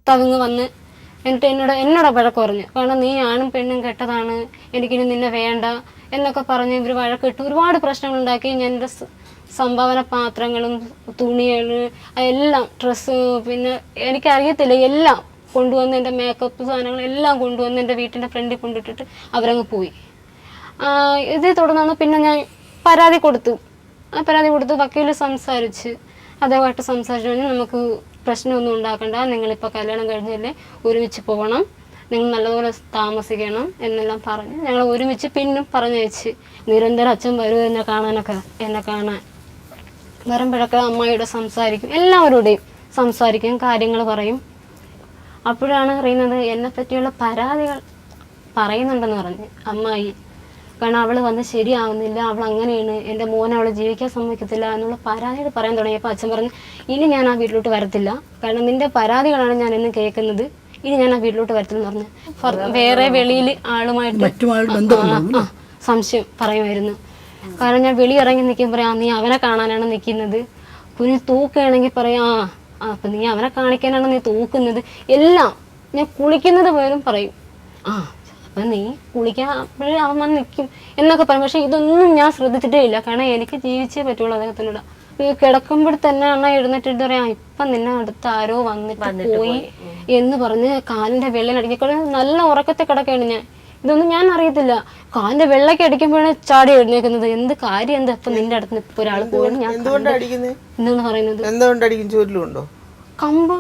തവിങ്ങ് വന്ന് എന്നിട്ട് എന്നോട് വഴക്ക് പറഞ്ഞു. കാരണം നീ ആണും പെണ്ണും കെട്ടതാണ്, എനിക്കിനി നിന്നെ വേണ്ട എന്നൊക്കെ പറഞ്ഞ് ഇവർ വഴക്കിട്ട് ഒരുപാട് പ്രശ്നങ്ങളുണ്ടാക്കി. ഞാൻ എൻ്റെ സംഭാവന പാത്രങ്ങളും തുണികൾ എല്ലാം ഡ്രസ്സ് പിന്നെ എനിക്കറിയത്തില്ല എല്ലാം കൊണ്ടുവന്ന് എൻ്റെ മേക്കപ്പ് സാധനങ്ങളെല്ലാം കൊണ്ടുവന്ന് എൻ്റെ വീട്ടിൻ്റെ ഫ്രണ്ടിൽ കൊണ്ടിട്ടിട്ട് അവരങ്ങ് പോയി. ഇതേ തുടർന്നാണ് പിന്നെ ഞാൻ പരാതി കൊടുത്തു. വക്കീൽ സംസാരിച്ച് അതേമായിട്ട് സംസാരിച്ചു കഴിഞ്ഞാൽ നമുക്ക് പ്രശ്നമൊന്നും ഉണ്ടാക്കണ്ട, നിങ്ങളിപ്പോൾ കല്യാണം കഴിഞ്ഞല്ലേ, ഒരുമിച്ച് പോകണം, നിങ്ങൾ നല്ലതുപോലെ താമസിക്കണം എന്നെല്ലാം പറഞ്ഞ് ഞങ്ങൾ ഒരുമിച്ച് പിന്നും പറഞ്ഞയച്ച്. നിരന്തരം അച്ഛൻ വരും എന്നെ കാണാൻ വരുമ്പോഴൊക്കെ അമ്മായിയോട് സംസാരിക്കും, എല്ലാവരോടെയും സംസാരിക്കും, കാര്യങ്ങൾ പറയും. അപ്പോഴാണ് അറിയുന്നത് എന്നെ പറ്റിയുള്ള പരാതികൾ പറയുന്നുണ്ടെന്ന് പറഞ്ഞ് അമ്മായി. കാരണം അവൾ വന്ന് ശരിയാവുന്നില്ല, അവൾ അങ്ങനെയാണ്, എൻ്റെ മോനെ അവളെ ജീവിക്കാൻ സമ്മതിക്കത്തില്ല എന്നുള്ള പരാതികൾ പറയാൻ തുടങ്ങിയപ്പോൾ അച്ഛൻ പറഞ്ഞു, ഇനി ഞാൻ ആ വീട്ടിലോട്ട് വരത്തില്ല, കാരണം നിൻ്റെ പരാതികളാണ് ഞാൻ എന്നും കേൾക്കുന്നത്, ഇനി ഞാൻ ആ വീട്ടിലോട്ട് വരത്തില്ലെന്ന് പറഞ്ഞ് വേറെ വെളിയിൽ ആളുമായിട്ട് സംശയം പറയുമായിരുന്നു. കാരണം ഞാൻ വെളി ഇറങ്ങി നിൽക്കുമ്പോൾ പറയാം, നീ അവനെ കാണാനാണ് നിൽക്കുന്നത്, കുഞ്ഞ് തൂക്കുകയാണെങ്കിൽ പറയാം, അപ്പം നീ അവനെ കാണിക്കാനാണ് നീ തൂക്കുന്നത്, എല്ലാം ഞാൻ കുളിക്കുന്നത് പോലും പറയും. അപ്പം നീ കുളിക്കാൻ അപ്പോഴേ അവൻ വന്ന് നിൽക്കും എന്നൊക്കെ പറയും. പക്ഷെ ഇതൊന്നും ഞാൻ ശ്രദ്ധിച്ചിട്ടേ ഇല്ല, കാരണം എനിക്ക് ജീവിച്ചേ പറ്റുള്ളൂ അദ്ദേഹത്തിനോട്. കിടക്കുമ്പോൾ തന്നെ അണ്ണ എഴുന്നേറ്റിട്ട് പറയാം, ഇപ്പം നിന്നെ അടുത്ത് ആരോ വന്നിട്ട് പോയി എന്ന് പറഞ്ഞ് കാലിൻ്റെ വെള്ളനടിക്ക നല്ല ഉറക്കത്തെ കിടക്കുകയാണ് ഞാൻ. ഇതൊന്നും ഞാൻ അറിയത്തില്ല. കാലിന്റെ വെള്ളയ്ക്ക് അടിക്കുമ്പോഴാണ് ചാടി എഴുന്നേക്കുന്നത്. എന്ത് കാര്യം എന്താ ഇപ്പൊ നിന്റെ അടുത്ത് ഇപ്പൊ ഒരാൾ പോയി ഞാൻ എന്താണ് പറയുന്നത്, കമ്പ്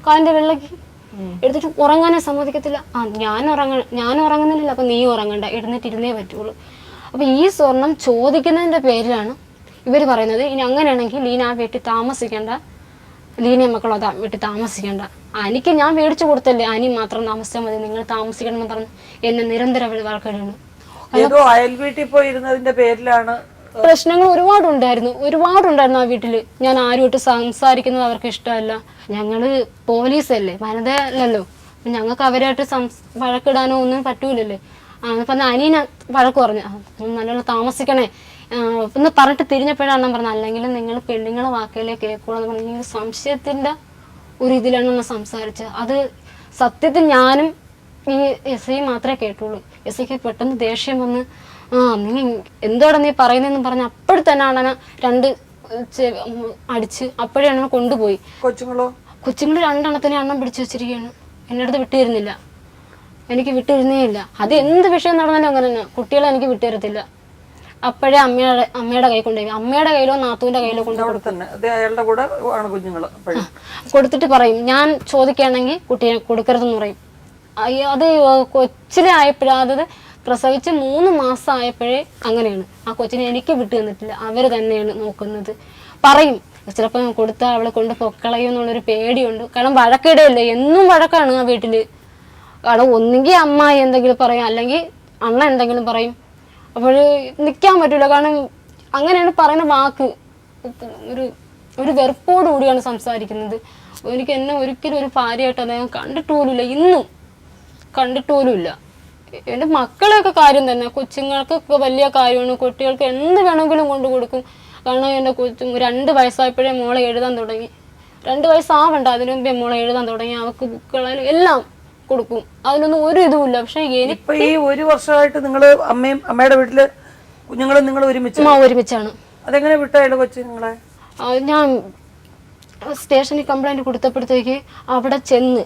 കാലിന്റെ വെള്ളയ്ക്ക് എടുത്തിട്ട് ഉറങ്ങാനേ സമ്മതിക്കത്തില്ല. ഞാൻ ഉറങ്ങുന്നില്ല, അപ്പൊ നീ ഉറങ്ങണ്ട, എഴുന്നേറ്റിരുന്നേ പറ്റുള്ളൂ. അപ്പൊ ഈ സ്വർണം ചോദിക്കുന്നതിന്റെ പേരിലാണ് ഇവര് പറയുന്നത്, ഇനി അങ്ങനെയാണെങ്കിൽ ലീന ആ വീട്ടിൽ താമസിക്കണ്ട, ലീനയും മക്കളും അതാ വീട്ടിൽ താമസിക്കണ്ട, എനിക്ക് ഞാൻ മേടിച്ചു കൊടുത്തല്ലേ, അനി മാത്രം താമസിച്ചാൽ മതി, നിങ്ങൾ താമസിക്കണം എന്ന് പറഞ്ഞ് എന്നെ നിരന്തരം അവൾ വാഴ്ക്കയാണ്. അയൽവീട്ടിൽ പോയിരുന്നതിന്റെ പേരിലാണ് പ്രശ്നങ്ങൾ ഒരുപാടുണ്ടായിരുന്നു ആ വീട്ടില്. ഞാൻ ആരുമായിട്ട് സംസാരിക്കുന്നത് അവർക്ക് ഇഷ്ടമല്ല. ഞങ്ങള് പോലീസല്ലേ, വനിതയല്ലല്ലോ, ഞങ്ങൾക്ക് അവരായിട്ട് വഴക്കിടാനോ ഒന്നും പറ്റൂലല്ലേ. പറഞ്ഞ അനീന വഴക്ക് പറഞ്ഞു, നല്ലോണം താമസിക്കണേ എന്ന് പറഞ്ഞിട്ട് തിരിഞ്ഞപ്പോഴാണ് പറഞ്ഞത്, അല്ലെങ്കിൽ നിങ്ങൾ പെണ്ണുങ്ങളെ വാക്കയിലേ കേൾക്കുള്ളൂ എന്ന് പറഞ്ഞ ഈ സംശയത്തിന്റെ ഒരു ഇതിലാണ് നമ്മൾ സംസാരിച്ചത്. അത് സത്യത്തിൽ ഞാനും ഈ എസ് ഐ മാത്രമേ കേട്ടുള്ളൂ. എസ് ഐക്ക് പെട്ടെന്ന് ദേഷ്യം വന്ന്, നീ എന്തോടെ നീ പറയുന്നതെന്ന് പറഞ്ഞ് അപ്പോഴും തന്നെ അണ്ണനെ രണ്ട് അടിച്ച് അപ്പോഴേ അണ്ണനെ കൊണ്ടുപോയി. കൊച്ചുങ്ങൾ രണ്ടെണ്ണത്തിനെ അണ്ണം പിടിച്ചു വെച്ചിരിക്കുകയാണ്. എൻ്റെ അടുത്ത് വിട്ടുതരുന്നില്ല, എനിക്ക് വിട്ടുതരുന്നേ ഇല്ല. അത് എന്ത് വിഷയം നടന്നാലും അങ്ങനെ തന്നെ, കുട്ടികളെ എനിക്ക് വിട്ടുതരത്തില്ല. അപ്പോഴേ അമ്മയുടെ കൈ കൊണ്ടുപോയി, അമ്മയുടെ കയ്യിലോ നാത്തൂന്റെ കയ്യിലോ കൊടുത്തിട്ട് പറയും, ഞാൻ ചോദിക്കുകയാണെങ്കിൽ കുട്ടിയെ കൊടുക്കരുതെന്ന് പറയും. അത് കൊച്ചിലെ ആയപ്പോഴേ, അതായത് പ്രസവിച്ച് 3 മാസം ആയപ്പോഴേ അങ്ങനെയാണ്. ആ കൊച്ചിനെ എനിക്ക് വിട്ടു തന്നിട്ടില്ല, അവര് തന്നെയാണ് നോക്കുന്നത്. പറയും ചിലപ്പോൾ കൊടുത്താൽ അവളെ കൊണ്ട് പൊക്കളയോ എന്നുള്ളൊരു പേടിയുണ്ട്. കാരണം വഴക്കിടയല്ലേ, എന്നും വഴക്കാണ് ആ വീട്ടില്. കാരണം ഒന്നുകിൽ അമ്മായി എന്തെങ്കിലും പറയും, അല്ലെങ്കിൽ അണ്ണ എന്തെങ്കിലും പറയും. അപ്പോൾ നിൽക്കാൻ പറ്റൂല, കാരണം അങ്ങനെയാണ് പറയുന്ന വാക്ക്. ഒരു വെറുപ്പോടു കൂടിയാണ് സംസാരിക്കുന്നത്. എനിക്ക് എന്നെ ഒരിക്കലും ഒരു ഭാര്യയായിട്ട് അദ്ദേഹം കണ്ടിട്ട് പോലുമില്ല, ഇന്നും കണ്ടിട്ട് പോലുമില്ല. എൻ്റെ മക്കളെയൊക്കെ കാര്യം തന്നെ, കൊച്ചുങ്ങൾക്കൊക്കെ വലിയ കാര്യമാണ്, കുട്ടികൾക്ക് എന്ത് വേണമെങ്കിലും കൊണ്ടു കൊടുക്കും. കാരണം എൻ്റെ കൊച്ചു 2 വയസ്സായപ്പോഴേ മോളെ എഴുതാൻ തുടങ്ങി. 2 വയസ്സാവണ്ട, അതിനു മുമ്പേ മോളെ എഴുതാൻ തുടങ്ങി. അവൾക്ക് ബുക്കുകളായാലും എല്ലാം കൊടുക്കും, അതിനൊന്നും ഒരു ഇതുമില്ല. പക്ഷെ എനിക്ക് ഈ 1 വർഷമായിട്ട് നിങ്ങള് അമ്മയുടെ വീട്ടില് കുഞ്ഞുങ്ങളും നിങ്ങൾ ഒരുമിച്ചാണ്. അതെങ്ങനെ വിട്ടായാലും കൊച്ചു നിങ്ങളെ? ഞാൻ സ്റ്റേഷനിൽ കംപ്ലൈന്റ് കൊടുത്തപ്പോഴത്തേക്ക് അവിടെ ചെന്ന്,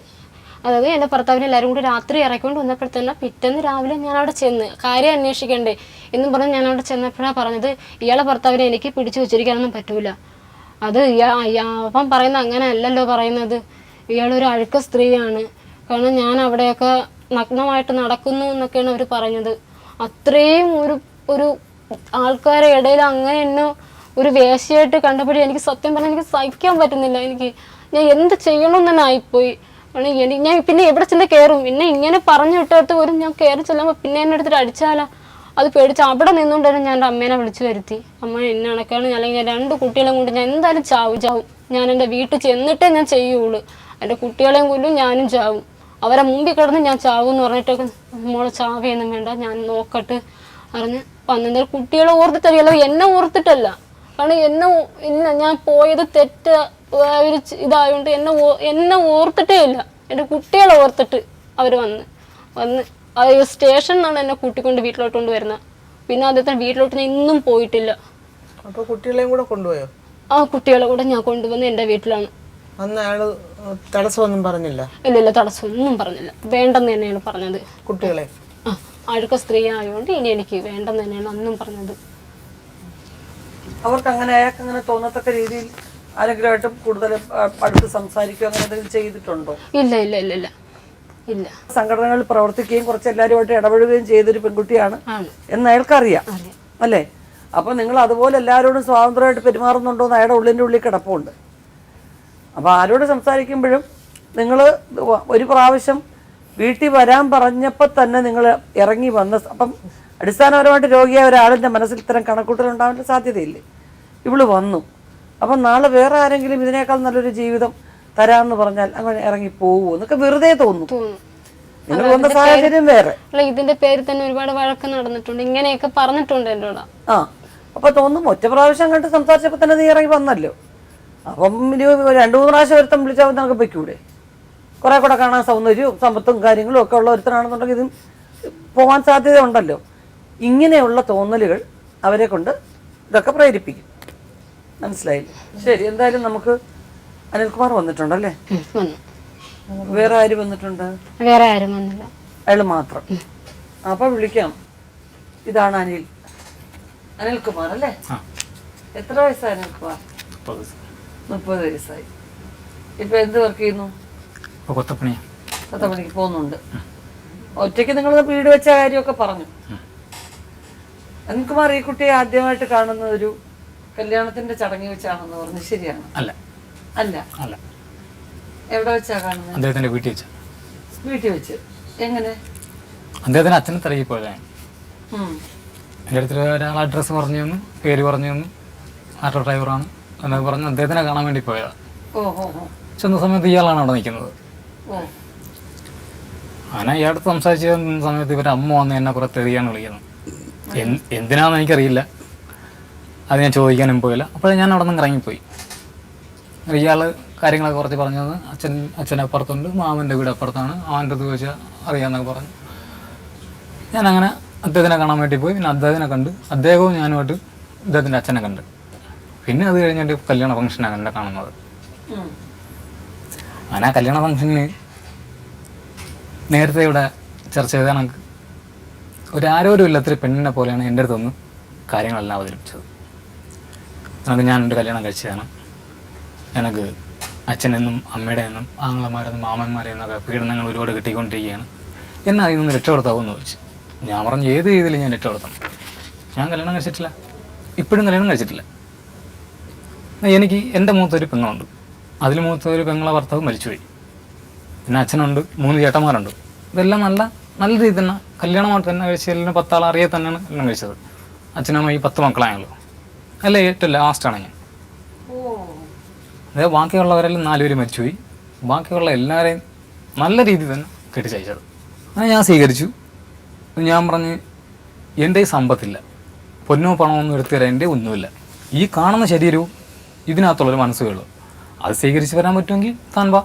അതായത് എൻ്റെ ഭർത്താവിനെ എല്ലാവരും കൂടി രാത്രി ഇറക്കിക്കൊണ്ട് വന്നപ്പോഴത്തന്നെ പിറ്റേന്ന് രാവിലെ ഞാൻ അവിടെ ചെന്ന് കാര്യം അന്വേഷിക്കണ്ടേ എന്നും പറഞ്ഞ് ഞാൻ അവിടെ ചെന്നപ്പോഴാണ് പറഞ്ഞത്, ഇയാളെ ഭർത്താവിനെ എനിക്ക് പിടിച്ചു വെച്ചിരിക്കാനൊന്നും പറ്റൂല. അത് അവൻ പറയുന്നത് അങ്ങനെ അല്ലല്ലോ പറയുന്നത്, ഇയാളൊരു അഴുക്ക സ്ത്രീയാണ്. കാരണം ഞാൻ അവിടെയൊക്കെ നഗ്നമായിട്ട് നടക്കുന്നു എന്നൊക്കെയാണ് അവർ പറഞ്ഞത്. അത്രയും ഒരു ആൾക്കാരുടെ ഇടയിൽ അങ്ങനെ എന്നെ ഒരു വേശ്യയായിട്ട് കണ്ടപ്പോഴേ എനിക്ക് സത്യം പറഞ്ഞാൽ എനിക്ക് സഹിക്കാൻ പറ്റുന്നില്ല. ഞാൻ എന്ത് ചെയ്യണമെന്ന് തന്നെ ആയിപ്പോയി. ഞാൻ പിന്നെ എവിടെ ചെന്ന് കയറും, പിന്നെ ഇങ്ങനെ പറഞ്ഞു വിട്ടിട്ട് പോലും ഞാൻ കയറി ചെല്ലുമ്പോൾ പിന്നെ എന്നെ എടുത്തിട്ട് അടിച്ചാലോ, അത് പേടിച്ച് അവിടെ നിന്നുകൊണ്ടാണ് ഞാൻ എൻ്റെ അമ്മേനെ വിളിച്ചു വരുത്തി. അമ്മ എന്നെ അണക്കാണ്, അല്ലെങ്കിൽ 2 കുട്ടികളെയും കൊണ്ട് ഞാൻ എന്തായാലും ചാവും. ഞാൻ എൻ്റെ വീട്ടിൽ ചെന്നിട്ടേ ഞാൻ ചെയ്യുള്ളൂ. എൻ്റെ കുട്ടികളെയും കൊല്ലും, ഞാനും ചാവും. അവരെ മുമ്പിൽ കിടന്ന് ഞാൻ ചാവും എന്ന് പറഞ്ഞിട്ടൊക്കെ, മോളെ ചാവയൊന്നും വേണ്ട, ഞാൻ നോക്കട്ട് അറിഞ്ഞ് വന്നെന്തായാലും കുട്ടികളെ ഓർത്തിട്ടറിയാലോ, എന്നെ ഓർത്തിട്ടല്ല. കാരണം ഇല്ല ഞാൻ പോയത് തെറ്റ് ഒരു ഇതായതുകൊണ്ട് എന്നെ ഓർത്തിട്ടേ ഇല്ല. എൻ്റെ കുട്ടികളെ ഓർത്തിട്ട് അവർ വന്ന് സ്റ്റേഷനിൽ നിന്നാണ് എന്നെ കൂട്ടിക്കൊണ്ട് വീട്ടിലോട്ട് കൊണ്ട് വരുന്നത്. പിന്നെ അദ്ദേഹത്തിന് വീട്ടിലോട്ട് ഞാൻ ഇന്നും പോയിട്ടില്ല. അപ്പോൾ കുട്ടികളെയും കൂടെ കൊണ്ടുപോയോ? ആ കുട്ടികളെ കൂടെ ഞാൻ കൊണ്ടുവന്ന് എൻ്റെ വീട്ടിലാണ്. അന്ന് അയാൾ തടസ്സമൊന്നും പറഞ്ഞില്ല? ഇല്ല തടസ്സമൊന്നും പറഞ്ഞില്ല. വേണ്ടെന്ന് തന്നെയാണ് പറഞ്ഞത്. കുട്ടികളെ അഴുക്ക സ്ത്രീ ആയതുകൊണ്ട് ഇനി എനിക്ക് വേണ്ടെന്ന് തന്നെയാണ് അന്നും പറഞ്ഞത്. അവർക്ക് അങ്ങനെ അയാൾക്ക് അങ്ങനെ തോന്നത്തക്ക രീതിയിൽ ആരെങ്കിലുമായിട്ടും കൂടുതൽ അടുത്ത് സംസാരിക്കുകയോ അങ്ങനെ എന്തെങ്കിലും ചെയ്തിട്ടുണ്ടോ? ഇല്ല. സംഘടനകളിൽ പ്രവർത്തിക്കുകയും കുറച്ച് എല്ലാവരുമായിട്ട് ഇടപെടുകയും ചെയ്തൊരു പെൺകുട്ടിയാണ് എന്ന് അയാൾക്കറിയാം അല്ലേ? അപ്പൊ നിങ്ങൾ അതുപോലെ എല്ലാവരോടും സ്വാതന്ത്ര്യമായിട്ട് പെരുമാറുന്നുണ്ടോ എന്ന് അയാളുടെ ഉള്ളിൽ കിടപ്പുണ്ട്. അപ്പൊ ആരോട് സംസാരിക്കുമ്പോഴും നിങ്ങൾ ഒരു പ്രാവശ്യം വീട്ടിൽ വരാൻ പറഞ്ഞപ്പോൾ തന്നെ നിങ്ങൾ ഇറങ്ങി വന്ന അപ്പം അടിസ്ഥാനപരമായിട്ട് രോഗിയായ ഒരാളിൻ്റെ മനസ്സിൽ ഇത്തരം കണക്കൂട്ടലുണ്ടാവാൻ സാധ്യതയില്ലേ? ഇവള് വന്നു, അപ്പം നാളെ വേറെ ആരെങ്കിലും ഇതിനേക്കാൾ നല്ലൊരു ജീവിതം തരാമെന്ന് പറഞ്ഞാൽ അങ്ങനെ ഇറങ്ങി പോവൂ എന്നൊക്കെ വെറുതെ തോന്നും. നിങ്ങൾ വന്ന സാഹചര്യം വേറെ. ഇതിന്റെ പേരിൽ തന്നെ ഒരുപാട് വഴക്ക് നടന്നിട്ടുണ്ട്, ഇങ്ങനെയൊക്കെ പറഞ്ഞിട്ടുണ്ട് എന്നോട്. അപ്പൊ തോന്നും ഒറ്റ പ്രാവശ്യം കണ്ട് സംസാരിച്ചപ്പോൾ തന്നെ നീ ഇറങ്ങി വന്നല്ലോ. അപ്പം 2-3 പ്രാവശ്യം ഒരുത്തം വിളിച്ചാൽ നമുക്ക് പൊയ്ക്കൂടെ? കുറെ കൂടെ കാണാൻ സൗന്ദര്യവും സമ്പത്തും കാര്യങ്ങളും ഒക്കെ ഉള്ള ഒരുത്തനാണെന്നുണ്ടെങ്കിൽ ഇതും പോകാൻ സാധ്യത ഉണ്ടല്ലോ. ഇങ്ങനെയുള്ള തോന്നലുകൾ അവരെ കൊണ്ട് ഇതൊക്കെ പ്രേരിപ്പിക്കും. മനസ്സിലായില്ലേ? ശരി, എന്തായാലും നമുക്ക് അനിൽകുമാർ വന്നിട്ടുണ്ടല്ലേ? വേറെ ആര് വന്നിട്ടുണ്ട്? വേറെ ആരും വന്നില്ല, അയാൾ മാത്രം. അപ്പൊ വിളിക്കാം. ഇതാണ് അനിൽകുമാർ അല്ലേ? എത്ര വയസ്സായി അനിൽകുമാർ? 30 വയസ്സായി. ഇപ്പൊ എന്ത് വർക്ക് ചെയ്യുന്നു? കൊത്തപ്പണിക്ക് പോകുന്നുണ്ട്. ഒറ്റയ്ക്ക് നിങ്ങൾ വീട് വെച്ച കാര്യമൊക്കെ പറഞ്ഞു. അനിൽകുമാർ, ഈ കുട്ടിയെ ആദ്യമായിട്ട് കാണുന്ന ഒരു കല്യാണത്തിന്റെ ചടങ്ങി വെച്ചാണെന്ന് പറഞ്ഞു, ശരിയാണ്? അല്ല. എവിടെ വെച്ചാ കാണുന്നത്? അദ്ദേഹത്തിന്റെ വീട്ടിൽ വെച്ച്. വീട്ടിൽ വെച്ച്? എങ്ങനെ? അദ്ദേഹത്തിന് അച്ഛനെ തിരക്കി പോയതാണ്. എൻ്റെ അടുത്ത് ഒരാൾ അഡ്രസ്സ് പറഞ്ഞു തന്നു, പേര് പറഞ്ഞു തന്നു, ആട്ടോ ഡ്രൈവറാണ് എന്നൊക്കെ പറഞ്ഞ് അദ്ദേഹത്തിനെ കാണാൻ വേണ്ടി പോയതാണ്. ചെന്ന സമയത്ത് ഇയാളാണ് അവിടെ നിൽക്കുന്നത്. അങ്ങനെ ഇയാളടുത്ത് സംസാരിച്ച് നിന്ന സമയത്ത് ഇവരുടെ അമ്മ വന്ന് എന്നെ കുറെ തെറിയാണ് വിളിക്കുന്നത്. എന്തിനാണെന്ന് എനിക്കറിയില്ല, അത് ഞാൻ ചോദിക്കാനും പോയില്ല. അപ്പോഴേ ഞാൻ അവിടെ നിന്ന് ഇറങ്ങിപ്പോയി. ഇയാൾ കാര്യങ്ങളൊക്കെ കുറച്ച് പറഞ്ഞു തന്നു. അച്ഛൻ അപ്പുറത്തുണ്ട്, മാമൻ്റെ വീട് അപ്പുറത്താണ്, അവൻ്റെ അടുത്ത് ചോദിച്ചാൽ അറിയാമെന്നൊക്കെ പറഞ്ഞു. ഞാനങ്ങനെ അദ്ദേഹത്തിനെ കാണാൻ വേണ്ടി പോയി. പിന്നെ അദ്ദേഹത്തിനെ കണ്ട്, അദ്ദേഹവും ഞാനുമായിട്ട് അദ്ദേഹത്തിൻ്റെ അച്ഛനെ കണ്ട്. പിന്നെ അത് കഴിഞ്ഞിട്ട് കല്യാണ ഫംഗ്ഷനാണ് എന്നെ കാണുന്നത്. അങ്ങനെ ആ കല്യാണ ഫംഗ്ഷനിൽ നേരത്തെ ഇവിടെ ചർച്ച ചെയ്ത കണക്ക് ഒരാരോരും ഇല്ലാത്തൊരു പെണ്ണിനെ പോലെയാണ് എൻ്റെ അടുത്ത് നിന്ന് കാര്യങ്ങളെല്ലാം അവതരിപ്പിച്ചത്. എനിക്ക് ഞാനെൻ്റെ കല്യാണം കഴിച്ചതാണ്, എനിക്ക് അച്ഛനെന്നും അമ്മയുടെ എന്നും ആങ്ങളമാരെന്നും മാമന്മാരെ എന്നൊക്കെ പീഡനങ്ങൾ ഒരുപാട് കിട്ടിക്കൊണ്ടിരിക്കുകയാണ്, എന്നാൽ അതിൽ നിന്ന് രക്ഷപ്പെടുത്താവുമെന്ന് ചോദിച്ചു. ഞാൻ പറഞ്ഞു ഏത് രീതിയിൽ ഞാൻ രക്ഷപ്പെടുത്തണം? ഞാൻ കല്യാണം കഴിച്ചിട്ടില്ല, ഇപ്പോഴും കല്യാണം കഴിച്ചിട്ടില്ല. എനിക്ക് എൻ്റെ മൂത്തൊരു പെങ്ങളുണ്ട്, അതിൽ മൂത്തൊരു പെങ്ങളെ ഭർത്താവ് മരിച്ചുപോയി. പിന്നെ അച്ഛനുണ്ട്, 3 ചേട്ടന്മാരുണ്ട്. ഇതെല്ലാം നല്ല രീതിയിൽ തന്നെ കല്യാണമായിട്ട് തന്നെ കഴിച്ചതിൽ 10 ആൾ അറിയാൻ തന്നെയാണ് എല്ലാം കഴിച്ചത്. അച്ഛനമ്മ ഈ 10 മക്കളാണല്ലോ, അല്ലേ ഏറ്റവും ലാസ്റ്റാണ് ഞാൻ. അതായത് ബാക്കിയുള്ളവരെല്ലാം 4 പേര് മരിച്ചുപോയി, ബാക്കിയുള്ള എല്ലാവരെയും നല്ല രീതിയിൽ തന്നെ കെട്ടിച്ചയച്ചത്. അങ്ങനെ ഞാൻ സ്വീകരിച്ചു. ഞാൻ പറഞ്ഞ് എൻ്റെ ഈ സമ്പത്തില്ല, പൊന്നോ പണമൊന്നും എടുത്തു തരാൻ എൻ്റെ ഒന്നുമില്ല, ഈ കാണുന്ന ശരീരവും ഇതിനകത്തുള്ളൊരു മനസ്സേ ഉള്ളൂ, അത് സ്വീകരിച്ച് വരാൻ പറ്റുമെങ്കിൽ താൻ വാ.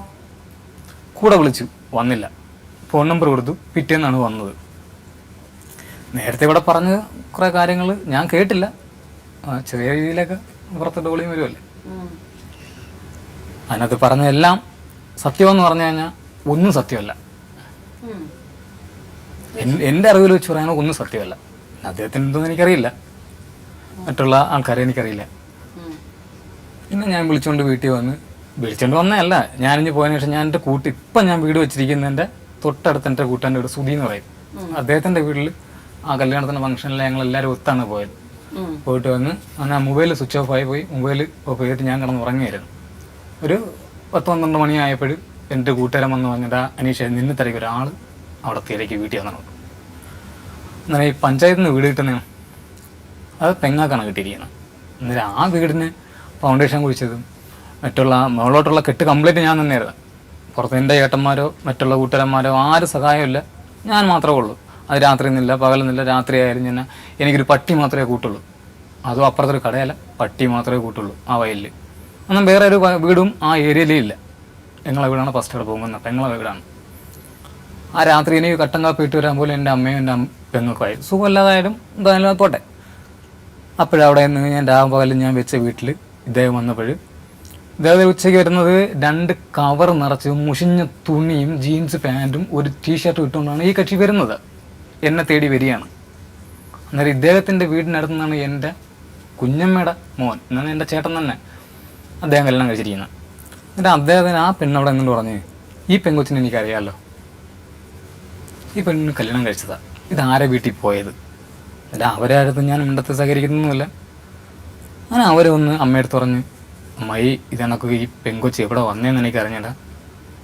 കൂടെ വിളിച്ചു, വന്നില്ല. ഫോൺ നമ്പർ കൊടുത്തു, പിറ്റേന്നാണ് വന്നത്. നേരത്തെ ഇവിടെ പറഞ്ഞ കുറേ കാര്യങ്ങൾ ഞാൻ കേട്ടില്ല, ചെറിയ രീതിയിലൊക്കെ പുറത്ത് ഡോളിയും വരുമല്ലേ. അതിനകത്ത് പറഞ്ഞതെല്ലാം സത്യമെന്ന് പറഞ്ഞു കഴിഞ്ഞാൽ ഒന്നും സത്യമല്ല. എൻ്റെ അറിവിൽ വെച്ച് പറയാനോ ഒന്നും സത്യമല്ല. അദ്ദേഹത്തിന് എന്തോന്നും എനിക്കറിയില്ല, മറ്റുള്ള ആൾക്കാരെ എനിക്കറിയില്ല. പിന്നെ ഞാൻ വിളിച്ചുകൊണ്ട് വീട്ടിൽ വന്നതല്ല, ഞാനിഞ്ഞ് പോയതിനു ശേഷം ഞാൻ എൻ്റെ ഇപ്പം ഞാൻ വീട് വെച്ചിരിക്കുന്നതിൻ്റെ തൊട്ടടുത്ത് എൻ്റെ കൂട്ടാൻ്റെ വീട് സുധി എന്ന് പറയും. അദ്ദേഹത്തിൻ്റെ വീട്ടിൽ ആ കല്യാണത്തിൻ്റെ ഫംഗ്ഷനിൽ ഞങ്ങളെല്ലാവരും ഒത്താണ് പോയത്. പോയിട്ട് വന്ന് അന്ന് ആ മൊബൈൽ സ്വിച്ച് ഓഫ് ആയി പോയി. മൊബൈൽ ഓഫ് ചെയ്തിട്ട് ഞാൻ കിടന്ന് ഉറങ്ങിയായിരുന്നു. ഒരു 10-12 മണിയായപ്പോഴും എൻ്റെ കൂട്ടുകാരൻ വന്ന് പറഞ്ഞിട്ട് അനീഷ നിന്നെ തിരക്കി ഒരാൾ അവിടെ തിരക്കി വീട്ടിൽ വന്നു. എന്നാൽ ഈ പഞ്ചായത്തിൽ നിന്ന് വീട് കിട്ടുന്നതാണ്, അത് പെങ്ങാക്കാണ് കിട്ടിയിരിക്കുന്നത്. അന്നേരം ആ വീടിന് ഫൗണ്ടേഷൻ കുഴിച്ചതും മറ്റുള്ള മുകളിലോട്ടുള്ള കെട്ട് കംപ്ലീറ്റ് ഞാൻ തന്നെയായിരുന്നു. പുറത്ത് എൻ്റെ ഏട്ടന്മാരോ മറ്റുള്ള കൂട്ടുകാരന്മാരോ ആരും സഹായമില്ല, ഞാൻ മാത്രമേ ഉള്ളൂ. അത് രാത്രി നിന്നില്ല, പകലെന്നില്ല. രാത്രി ആയാലും ഞാൻ എനിക്കൊരു പട്ടി മാത്രമേ കൂട്ടുള്ളൂ. അതും അപ്പുറത്തൊരു കടയല്ല, പട്ടി മാത്രമേ കൂട്ടുള്ളൂ ആ വയലിൽ. എന്നാൽ വേറെ ഒരു വീടും ആ ഏരിയയിലേ ഇല്ല. ഞങ്ങളെ വീടാണ് ഫസ്റ്റ് അവിടെ പോകുന്നത്, പെങ്ങളെ വീടാണ്. ആ രാത്രി എനിക്ക് കട്ടൻ കാപ്പി ഇട്ട് വരാൻ പോലും എൻ്റെ അമ്മയും എൻ്റെ പെങ്ങൾക്കുമായി സുഖമില്ലാതായാലും എന്തായാലും പോട്ടെ. അപ്പോഴവിടെ നിന്ന് ഞാൻ രാപകലും ഞാൻ വെച്ച വീട്ടിൽ ഇദ്ദേഹം വന്നപ്പോൾ ഇദ്ദേഹം ഉച്ചയ്ക്ക് വരുന്നത് 2 കവർ നിറച്ച് മുഷിഞ്ഞ തുണിയും ജീൻസ് പാൻറ്റും ഒരു ടീഷർട്ടും ഇട്ടുകൊണ്ടാണ് ഈ കക്ഷി വരുന്നത്. എന്നെ തേടി വരികയാണ്. അന്നേരം ഇദ്ദേഹത്തിൻ്റെ വീടിനടുത്ത് നിന്നാണ് എൻ്റെ കുഞ്ഞമ്മയുടെ മോൻ, എന്നാണ് എൻ്റെ ചേട്ടൻ തന്നെ, അദ്ദേഹം കല്യാണം കഴിച്ചിരിക്കുന്നത്. എന്നിട്ട് അദ്ദേഹത്തിന് ആ പെണ്ണവിടെ എന്നു പറഞ്ഞ്, ഈ പെൺകൊച്ചിനെ എനിക്കറിയാമല്ലോ, ഈ പെണ്ണിന് കല്യാണം കഴിച്ചതാ, ഇതാരെ വീട്ടിൽ പോയത്. എന്നിട്ട് അവരെ അടുത്ത് ഞാൻ മിണ്ടത്ത് സഹകരിക്കുന്നൊന്നുമില്ല. അങ്ങനെ അവരൊന്ന് അമ്മയെടുത്ത് പറഞ്ഞ്, അമ്മായി ഇതെനക്ക് ഈ പെൺകൊച്ചി എവിടെ വന്നതെന്ന് എനിക്ക് അറിഞ്ഞില്ല.